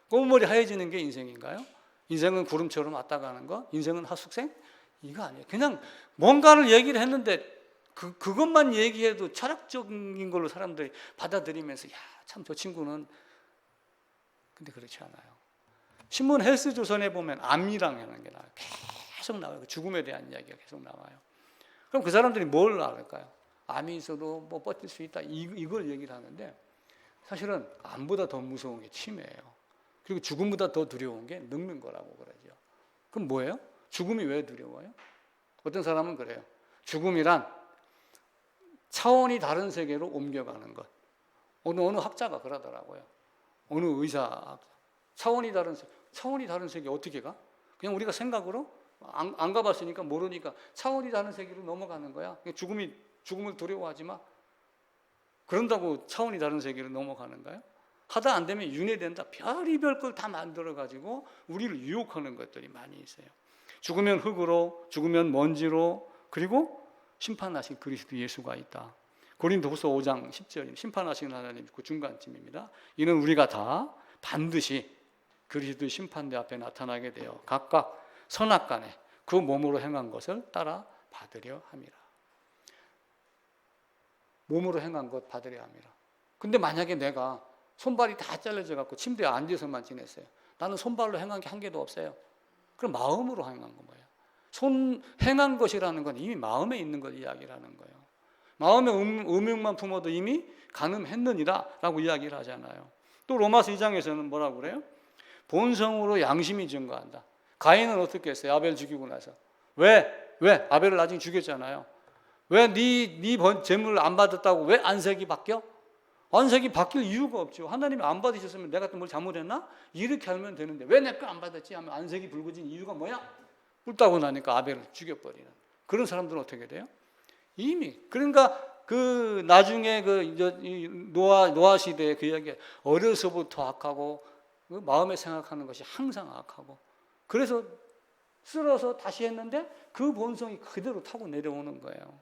검은 머리 하얘지는 게 인생인가요? 인생은 구름처럼 왔다 가는 것? 인생은 하숙생? 이거 아니에요. 그냥 뭔가를 얘기를 했는데 그것만 얘기해도 철학적인 걸로 사람들이 받아들이면서 야, 참 저 친구는 근데 그렇지 않아요. 신문 헬스조선에 보면 암이랑 하는 게 나와요. 계속 나와요. 죽음에 대한 이야기가 계속 나와요. 그럼 그 사람들이 뭘 알을까요? 암이 있어도 뭐 버틸 수 있다 이걸 얘기를 하는데 사실은 암보다 더 무서운 게 치매예요. 그리고 죽음보다 더 두려운 게 늙는 거라고 그러죠. 그럼 뭐예요? 죽음이 왜 두려워요? 어떤 사람은 그래요. 죽음이란 차원이 다른 세계로 옮겨가는 것. 어느 학자가 그러더라고요. 어느 의사 차원이 다른 세계 어떻게 가? 그냥 우리가 생각으로 안 가봤으니까 모르니까 차원이 다른 세계로 넘어가는 거야. 죽음을 두려워하지 마. 그런다고 차원이 다른 세계로 넘어가는가요? 하다 안 되면 윤회된다. 별의별 걸 다 만들어가지고 우리를 유혹하는 것들이 많이 있어요. 죽으면 흙으로, 죽으면 먼지로, 그리고 심판하신 그리스도 예수가 있다. 고린도후서 5장 10절 심판하신 하나님 그 중간쯤입니다. 이는 우리가 다 반드시 그리스도의 심판대 앞에 나타나게 되어 각각 선악간에 그 몸으로 행한 것을 따라 받으려 함이라. 몸으로 행한 것 받으려 함이라. 근데 만약에 내가 손발이 다 잘려져 갖고 침대에 앉아서만 지냈어요. 나는 손발로 행한 게 한 개도 없어요. 그럼 마음으로 행한 거예요. 행한 것이라는 건 이미 마음에 있는 걸 이야기를 하는 거예요. 마음의 음욕만 품어도 이미 간음했느니라 라고 이야기를 하잖아요. 또 로마서 2장에서는 뭐라고 그래요? 본성으로 양심이 증거한다. 가인은 어떻게 했어요? 아벨 죽이고 나서. 왜? 아벨을 나중에 죽였잖아요. 왜 네 재물을 안 받았다고 왜 안색이 바뀌어? 안색이 바뀔 이유가 없죠. 하나님이 안 받으셨으면 내가 또 뭘 잘못했나? 이렇게 하면 되는데 왜 내 거 안 받았지? 하면 안색이 붉어진 이유가 뭐야? 뿔따고 나니까 아벨을 죽여버리는 그런 사람들은 어떻게 돼요? 이미 그러니까 그 나중에 그 노아 시대에 그 이야기 어려서부터 악하고 그 마음에 생각하는 것이 항상 악하고 그래서 쓸어서 다시 했는데 그 본성이 그대로 타고 내려오는 거예요.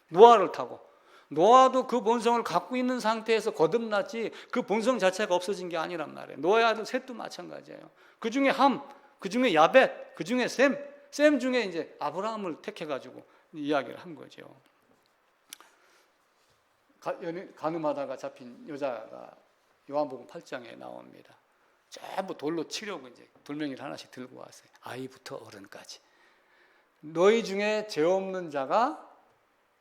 노아를 타고 노아도 그 본성을 갖고 있는 상태에서 거듭났지 그 본성 자체가 없어진 게 아니란 말이에요. 노아의 아들 셋도 마찬가지예요. 그 중에 함, 그 중에 야벳, 그 중에 셈 중에 이제 아브라함을 택해가지고 이야기를 한 거죠. 간음하다가 잡힌 여자가 요한복음 8장에 나옵니다. 전부 돌로 치려고 이제 돌멩이를 하나씩 들고 왔어요. 아이부터 어른까지. 너희 중에 죄 없는 자가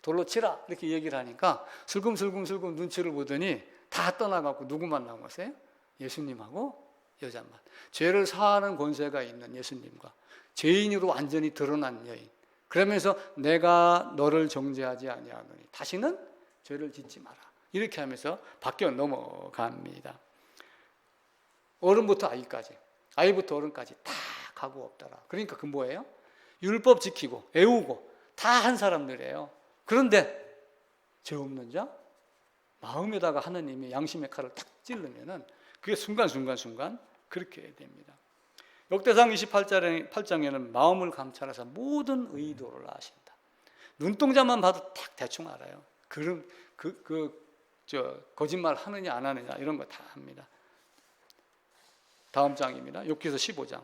돌로 치라 이렇게 얘기를 하니까 슬금슬금 눈치를 보더니 다 떠나갖고 누구만 남았어요? 예수님하고 여자만. 죄를 사하는 권세가 있는 예수님과 죄인으로 완전히 드러난 여인. 그러면서 내가 너를 정죄하지 아니하노니 다시는 죄를 짓지 마라. 이렇게 하면서 바뀌어 넘어갑니다. 어른부터 아이까지, 아이부터 어른까지 다 가고 없더라. 그러니까 그 뭐예요? 율법 지키고 애우고 다 한 사람들이에요. 그런데 죄 없는 자 마음에다가 하나님이 양심의 칼을 탁 찌르면은 그게 순간 그렇게 됩니다. 역대상 28장에는 마음을 감찰해서 모든 의도를 아신다. 눈동자만 봐도 딱 대충 알아요. 거짓말 하느냐 안 하느냐 이런 거 다 합니다. 다음 장입니다. 욥기서 15장.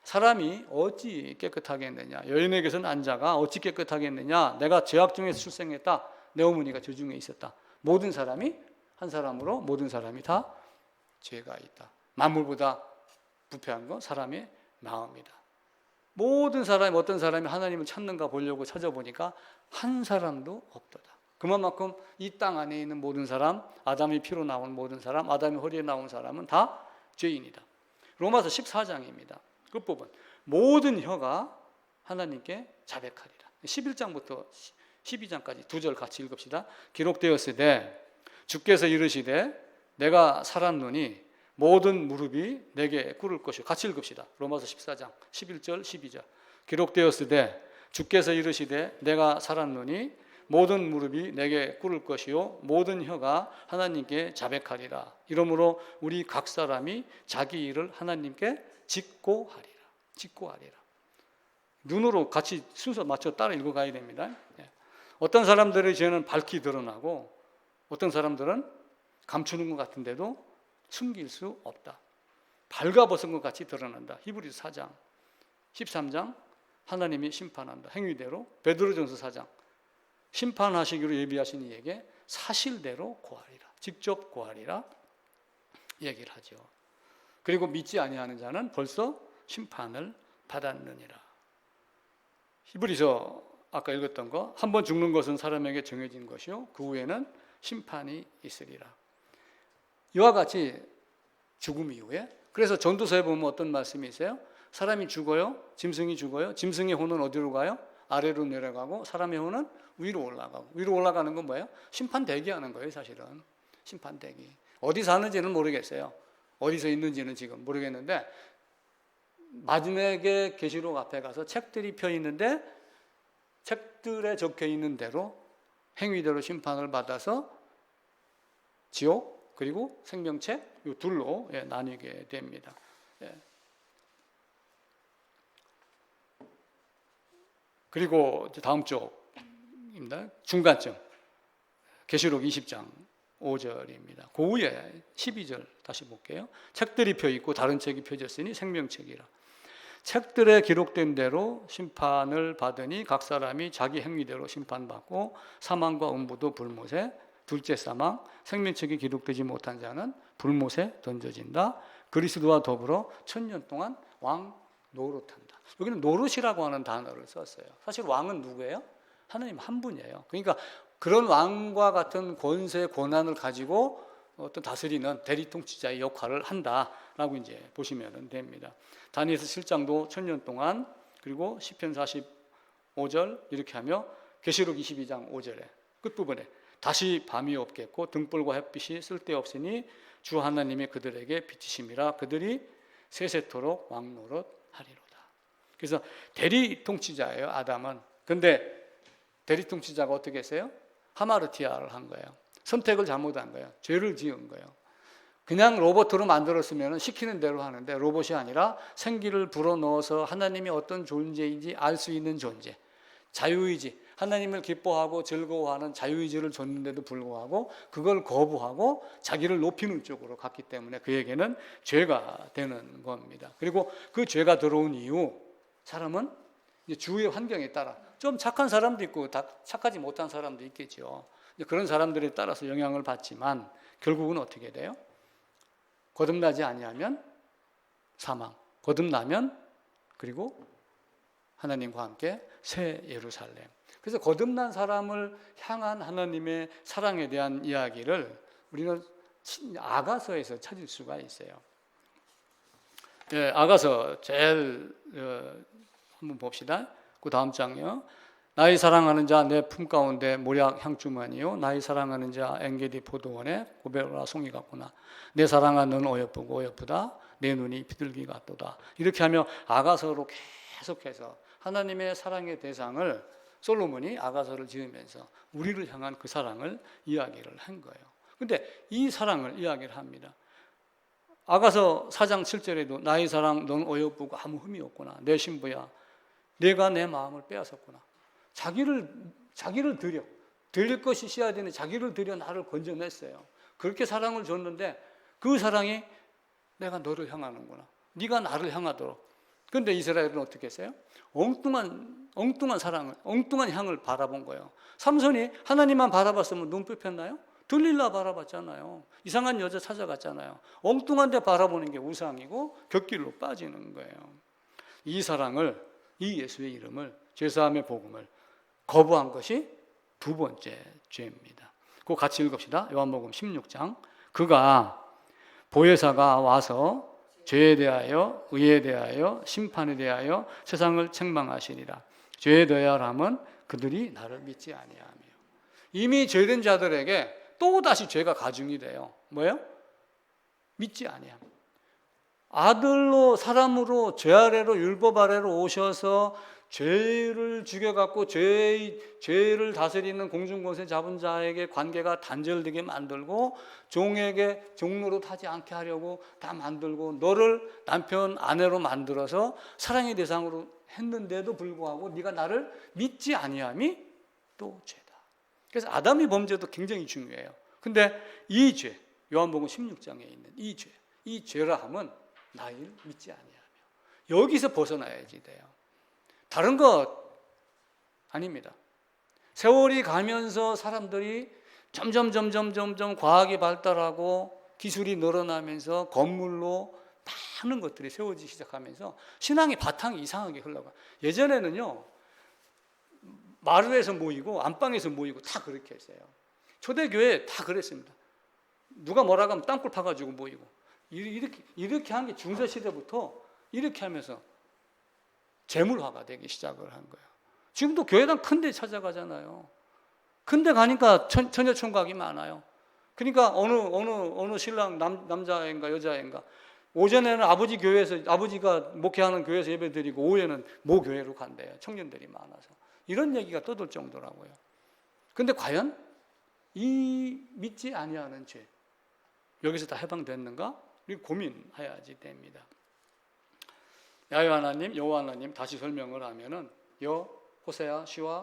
사람이 어찌 깨끗하겠느냐? 여인에게서 난 자가 어찌 깨끗하겠느냐? 내가 죄악 중에서 출생했다. 내 어머니가 죄 중에 있었다. 모든 사람이 한 사람으로 모든 사람이 다 죄가 있다. 만물보다 부패한 건 사람의 마음이다. 모든 사람이 어떤 사람이 하나님을 찾는가 보려고 찾아보니까 한 사람도 없도다. 그만큼 이 땅 안에 있는 모든 사람, 아담의 피로 나온 모든 사람, 아담의 허리에 나온 사람은 다 죄인이다. 로마서 14장입니다. 끝부분. 모든 혀가 하나님께 자백하리라. 11장부터 12장까지 두 절 같이 읽읍시다. 기록되었으되 주께서 이르시되 내가 살았노니 모든 무릎이 내게 꿇을 것이요. 같이 읽읍시다. 로마서 14장 11절 12절. 기록되었으되 주께서 이르시되 내가 살았노니 모든 무릎이 내게 꿇을 것이요 모든 혀가 하나님께 자백하리라. 이러므로 우리 각 사람이 자기 일을 하나님께 짓고 하리라. 눈으로 같이 순서 맞춰 따라 읽어가야 됩니다. 어떤 사람들의 죄는 밝히 드러나고 어떤 사람들은 감추는 것 같은데도 숨길 수 없다. 발가벗은 것 같이 드러난다. 히브리서 4장 13장 하나님이 심판한다. 행위대로. 베드로전서 4장 심판하시기로 예비하신 이에게 사실대로 고하리라. 직접 고하리라 얘기를 하죠. 그리고 믿지 아니하는 자는 벌써 심판을 받았느니라. 히브리서 아까 읽었던 거, 한 번 죽는 것은 사람에게 정해진 것이요 그 후에는 심판이 있으리라. 이와 같이 죽음 이후에, 그래서 전도서에 보면 어떤 말씀이 있어요? 사람이 죽어요, 짐승이 죽어요. 짐승의 혼은 어디로 가요? 아래로 내려가고 사람의 혼은 위로 올라가고. 위로 올라가는 건 뭐예요? 심판 대기하는 거예요. 사실은 심판 대기. 어디 사는지는 모르겠어요. 어디서 있는지는 지금 모르겠는데 마지막에 계시록 앞에 가서 책들이 펴 있는데 책들에 적혀 있는 대로 행위대로 심판을 받아서 지옥 그리고 생명책 이 둘로 나뉘게 됩니다. 그리고 다음 쪽입니다. 중간점 계시록 20장 5절입니다. 그 후에 12절 다시 볼게요. 책들이 펴 있고 다른 책이 펴졌으니 생명책이라. 책들에 기록된 대로 심판을 받으니 각 사람이 자기 행위대로 심판받고 사망과 음부도 불못에 둘째 사망 생명책이 기록되지 못한 자는 불못에 던져진다. 그리스도와 더불어 1000년 동안 왕 노릇한다. 여기는 노릇이라고 하는 단어를 썼어요. 사실 왕은 누구예요? 하나님 한 분이에요. 그러니까 그런 왕과 같은 권세 권한을 가지고 어떤 다스리는 대리통치자의 역할을 한다라고 이제 보시면 됩니다. 다니엘서 7장도 1000년 동안, 그리고 시편 45절 이렇게 하며 계시록 22장 5절에 끝부분에 다시 밤이 없겠고 등불과 햇빛이 쓸데없으니 주 하나님이 그들에게 비치심이라 그들이 세세토록 왕노릇 하리로다. 그래서 대리통치자예요, 아담은. 근데 대리통치자가 어떻게 했어요? 하마르티아를 한 거예요. 선택을 잘못한 거예요. 죄를 지은 거예요. 그냥 로봇으로 만들었으면 시키는 대로 하는데 로봇이 아니라 생기를 불어넣어서 하나님이 어떤 존재인지 알 수 있는 존재, 자유의지, 하나님을 기뻐하고 즐거워하는 자유의지를 줬는데도 불구하고 그걸 거부하고 자기를 높이는 쪽으로 갔기 때문에 그에게는 죄가 되는 겁니다. 그리고 그 죄가 들어온 이후 사람은 이제 주위의 환경에 따라 좀 착한 사람도 있고 다 착하지 못한 사람도 있겠죠. 그런 사람들에 따라서 영향을 받지만 결국은 어떻게 돼요? 거듭나지 아니하면 사망, 거듭나면 그리고 하나님과 함께 새 예루살렘. 그래서 거듭난 사람을 향한 하나님의 사랑에 대한 이야기를 우리는 아가서에서 찾을 수가 있어요. 예, 아가서 제일 한번 봅시다. 그 다음 장요. 나의 사랑하는 자 내 품 가운데 모략 향주만이요 나의 사랑하는 자 엔게디 포도원에 고베로라 송이 같구나. 내 사랑하는 너는 어여쁘고 어여쁘다. 내 눈이 비둘기 같도다. 이렇게 하며 아가서로 계속해서 하나님의 사랑의 대상을 솔로몬이 아가서를 지으면서 우리를 향한 그 사랑을 이야기를 한 거예요. 근데 이 사랑을 이야기를 합니다. 아가서 4장 7절에도 나의 사랑 넌 어여쁘고 아무 흠이 없구나. 내 신부야 내가 내 마음을 빼앗았구나. 자기를 드릴 것이 있어야 되는 자기를 드려 나를 건져냈어요. 그렇게 사랑을 줬는데 그 사랑이 내가 너를 향하는구나. 네가 나를 향하도록. 그런데 이스라엘은 어떻게 했어요? 엉뚱한 사랑을, 엉뚱한 향을 바라본 거예요. 삼손이 하나님만 바라봤으면 눈 뺏겼나요? 들릴라 바라봤잖아요. 이상한 여자 찾아갔잖아요. 엉뚱한 데 바라보는 게 우상이고 곁길로 빠지는 거예요. 이 사랑을, 이 예수의 이름을, 죄사함의 복음을 거부한 것이 두 번째 죄입니다. 그거 같이 읽읍시다. 요한복음 16장. 그가 보혜사가 와서 죄에 대하여 의에 대하여 심판에 대하여 세상을 책망하시리라. 죄에 대하여라면 그들이 나를 믿지 아니하며. 이미 죄된 자들에게 또다시 죄가 가중이 돼요. 뭐예요? 믿지 아니함. 아들로 사람으로 죄 아래로 율법 아래로 오셔서 죄를 죽여갖고 죄를 다스리는 공중권세 잡은 자에게 관계가 단절되게 만들고 종에게 종노릇 하지 않게 하려고 다 만들고 너를 남편 아내로 만들어서 사랑의 대상으로 했는데도 불구하고 네가 나를 믿지 아니함이 또 죄다. 그래서 아담의 범죄도 굉장히 중요해요. 근데 이 죄, 요한복음 16장에 있는 이 죄라 함은 나를 믿지 아니하며 여기서 벗어나야지 돼요. 다른 것 아닙니다. 세월이 가면서 사람들이 점점 과학이 발달하고 기술이 늘어나면서 건물로 많은 것들이 세워지기 시작하면서 신앙의 바탕이 이상하게 흘러가. 예전에는요 마루에서 모이고 안방에서 모이고 다 그렇게 했어요. 초대교회 다 그랬습니다. 누가 뭐라고 하면 땅굴 파가지고 모이고 이렇게 한 게 중세시대부터 이렇게 하면서 재물화가 되기 시작을 한 거예요. 지금도 교회당 큰 데 찾아가잖아요. 큰 데 가니까 처녀총각이 많아요. 그러니까 어느 신랑 남자인가 여자인가 오전에는 아버지 교회에서 아버지가 목회하는 교회에서 예배드리고 오후에는 모 교회로 간대요. 청년들이 많아서. 이런 얘기가 떠돌 정도라고요. 그런데 과연 이 믿지 아니하는 죄 여기서 다 해당됐는가? 우리 고민해야지 됩니다. 야훼 하나님, 여호와 하나님 다시 설명을 하면은 호세아, 시와,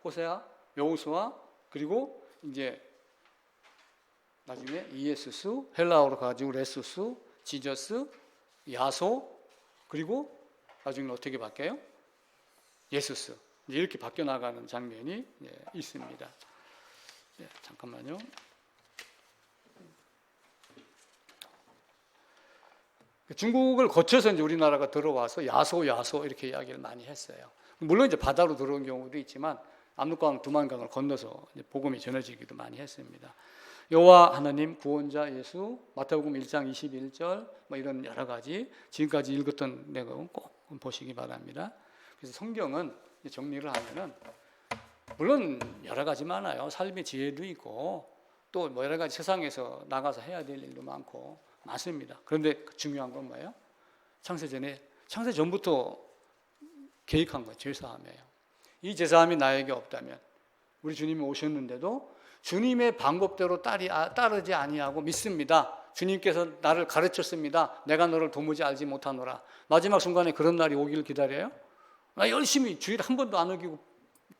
호세아, 여호수아 그리고 이제 나중에 이에스스 헬라어로 가지고 레수스, 지저스, 야소 그리고 나중에 어떻게 바뀌어요? 예수스 이렇게 바뀌어 나가는 장면이 있습니다. 잠깐만요. 중국을 거쳐서 이제 우리나라가 들어와서 야소 이렇게 이야기를 많이 했어요. 물론 이제 바다로 들어온 경우도 있지만 압록강, 두만강을 건너서 이제 복음이 전해지기도 많이 했습니다. 여호와 하나님 구원자 예수 마태복음 1장 21절 뭐 이런 여러 가지 지금까지 읽었던 내용 꼭 보시기 바랍니다. 그래서 성경은 정리를 하면은 물론 여러 가지 많아요. 삶의 지혜도 있고 또 뭐 여러 가지 세상에서 나가서 해야 될 일도 많고 맞습니다. 그런데 중요한 건 뭐예요? 창세 전부터 계획한 거예요. 제사함이에요. 이 제사함이 나에게 없다면 우리 주님이 오셨는데도 주님의 방법대로 따르지 아니하고 믿습니다. 주님께서 나를 가르쳤습니다. 내가 너를 도무지 알지 못하노라. 마지막 순간에 그런 날이 오기를 기다려요? 나 열심히 주일 한 번도 안 어기고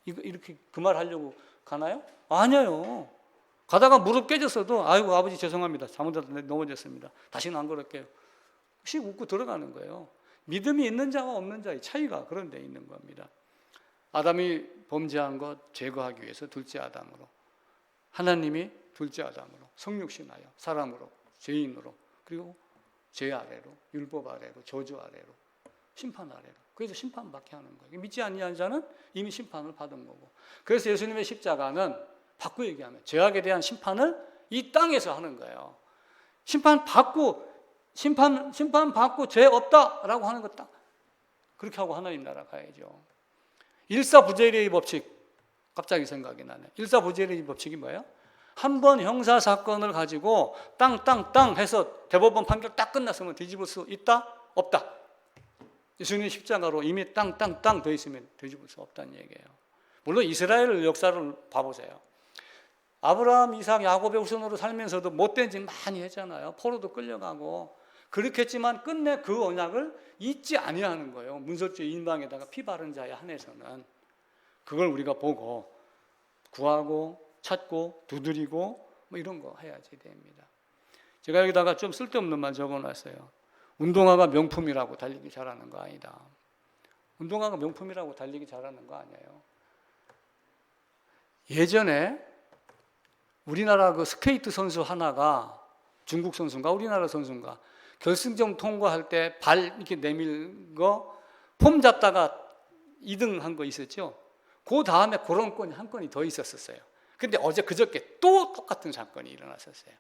이렇게 그 말 하려고 가나요? 아니에요. 가다가 무릎 깨졌어도 아이고 아버지 죄송합니다. 잘못해서 넘어졌습니다. 다시는 안 그럴게요. 씩 웃고 들어가는 거예요. 믿음이 있는 자와 없는 자의 차이가 그런 데 있는 겁니다. 아담이 범죄한 것 제거하기 위해서 둘째 아담으로, 하나님이 둘째 아담으로 성육신하여 사람으로, 죄인으로, 그리고 죄 아래로, 율법 아래로, 저주 아래로, 심판 아래로. 그래서 심판받게 하는 거예요. 믿지 아니하는 자는 이미 심판을 받은 거고. 그래서 예수님의 십자가는 바꿔 얘기하면 죄악에 대한 심판을 이 땅에서 하는 거예요. 심판받고 죄 없다라고 하는 것 딱 그렇게 하고 하나님 나라 가야죠. 일사부재리의 법칙 갑자기 생각이 나네. 일사부재리의 법칙이 뭐예요? 한 번 형사 사건을 가지고 땅 해서 대법원 판결 딱 끝났으면 뒤집을 수 있다? 없다. 예수님 십자가로 이미 땅 돼 있으면 뒤집을 수 없다는 얘기예요. 물론 이스라엘 역사를 봐보세요. 아브라함, 이삭, 야곱의 후손으로 살면서도 못된 짓 많이 했잖아요. 포로도 끌려가고 그렇게 했지만 끝내 그 언약을 잊지 아니하는 거예요. 문설주의 인방에다가 피 바른 자에 한해서는. 그걸 우리가 보고 구하고 찾고 두드리고 뭐 이런 거 해야지 됩니다. 제가 여기다가 좀 쓸데없는 말 적어놨어요. 운동화가 명품이라고 달리기 잘하는 거 아니다. 운동화가 명품이라고 달리기 잘하는 거 아니에요. 예전에 우리나라 그 스케이트 선수 하나가 중국 선수인가 우리나라 선수인가 결승전 통과할 때 발 이렇게 내밀고 폼 잡다가 2등 한 거 있었죠. 그 다음에 그런 건이 한 건이 더 있었어요. 근데 그저께 또 똑같은 사건이 일어났었어요.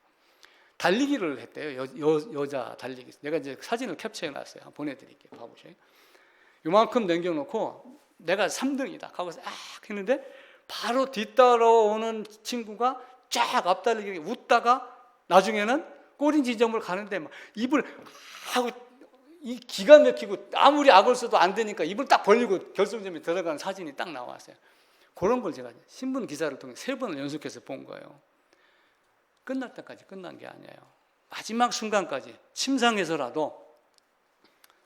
달리기를 했대요. 여자 달리기. 내가 이제 사진을 캡처해 놨어요. 한번 보내드릴게요. 봐보세요. 요만큼 남겨놓고 내가 3등이다. 하고서 했는데 바로 뒤따라오는 친구가 쫙 앞달리기 웃다가 나중에는 꼬린 지점을 가는데 막 입을 하고 이 기가 막히고 아무리 악을 써도 안 되니까 입을 딱 벌리고 결승점에 들어가는 사진이 딱 나왔어요. 그런 걸 제가 신문 기사를 통해 3번을 연속해서 본 거예요. 끝날 때까지 끝난 게 아니에요. 마지막 순간까지 침상에서라도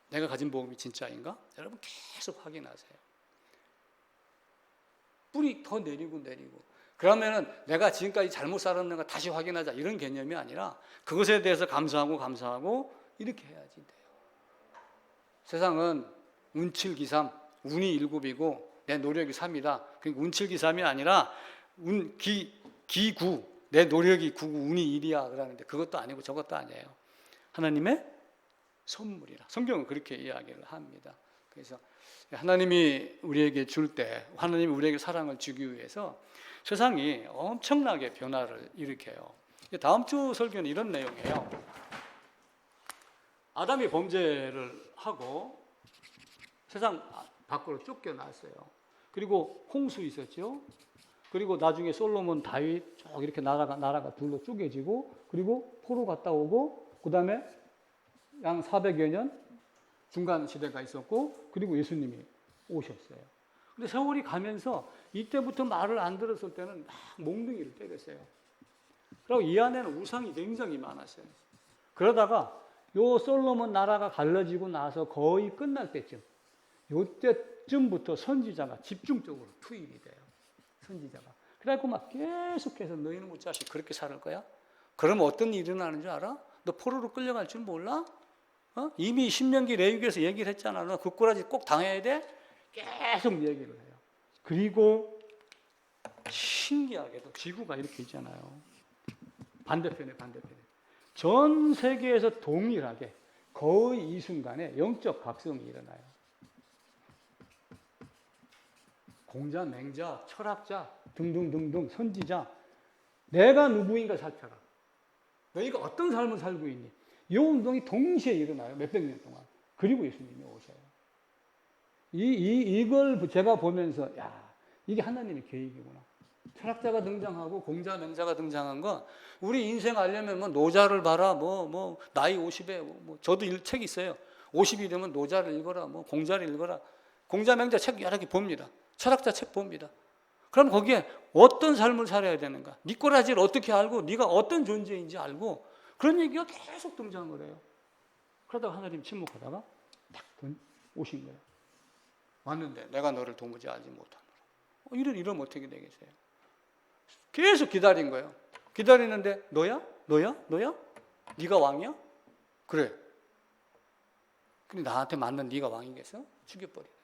내가 가진 복음이 진짜인가? 여러분 계속 확인하세요. 뿌리 더 내리고 그러면은 내가 지금까지 잘못 살았는가 다시 확인하자 이런 개념이 아니라 그것에 대해서 감사하고 이렇게 해야지 돼요. 세상은 운칠기삼, 운이 7이고 내 노력이 3이다. 그러니까 운칠기삼이 아니라 기구, 내 노력이 9고 운이 1이야 그러는데 그것도 아니고 저것도 아니에요. 하나님의 선물이라. 성경은 그렇게 이야기를 합니다. 그래서 하나님이 우리에게 줄 때 하나님이 우리에게 사랑을 주기 위해서 세상이 엄청나게 변화를 일으켜요. 다음 주 설교는 이런 내용이에요. 아담이 범죄를 하고 세상 밖으로 쫓겨났어요. 그리고 홍수 있었죠. 그리고 나중에 솔로몬, 다윗 쭉 이렇게 나라가 둘로 쪼개지고 그리고 포로 갔다 오고 그 다음에 양 400여 년 중간 시대가 있었고 그리고 예수님이 오셨어요. 근데 세월이 가면서 이때부터 말을 안 들었을 때는 막 몽둥이를 때렸어요. 그리고 이 안에는 우상이 굉장히 많았어요. 그러다가 요 솔로몬 나라가 갈라지고 나서 거의 끝날 때쯤 요때쯤부터 선지자가 집중적으로 투입이 돼요. 선지자가. 그래갖고 막 계속해서 너희는 뭐 자식 그렇게 살을 거야? 그러면 어떤 일이 일어나는 줄 알아? 너 포로로 끌려갈 줄 몰라? 이미 신명기 레위기에서 얘기를 했잖아. 너 그 꼬라지 꼭 당해야 돼? 계속 얘기를 해요. 그리고 신기하게도 지구가 이렇게 있잖아요. 반대편에. 전 세계에서 동일하게 거의 이 순간에 영적 각성이 일어나요. 공자, 맹자, 철학자 등등등등 선지자 내가 누구인가 살펴라. 너희가 어떤 삶을 살고 있니? 이 운동이 동시에 일어나요. 몇백 년 동안. 그리고 예수님이 오셔요. 이걸 제가 보면서 이게 하나님의 계획이구나. 철학자가 등장하고 공자, 맹자가 등장한 건 우리 인생 알려면 뭐 노자를 봐라, 나이 50에 저도 책 있어요. 50이 되면 노자를 읽어라, 공자를 읽어라. 공자, 맹자 책 여러 개 봅니다. 철학자 책 봅니다. 그럼 거기에 어떤 삶을 살아야 되는가? 네 꼬라지를 어떻게 알고 네가 어떤 존재인지 알고 그런 얘기가 계속 등장을 해요. 그러다가 하나님 침묵하다가 딱 오신 거예요. 왔는데 내가 너를 도무지 알지 못하노라. 이러면 어떻게 되겠어요? 계속 기다린 거예요. 기다리는데 너야? 너야? 너야? 네가 왕이야? 그래. 근데 나한테 맞는 네가 왕이겠어? 죽여버리는 거예요.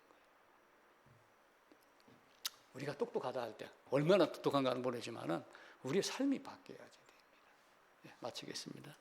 우리가 똑똑하다 할 때 얼마나 똑똑한가는 모르지만은 우리의 삶이 바뀌어야지 됩니다. 네, 마치겠습니다.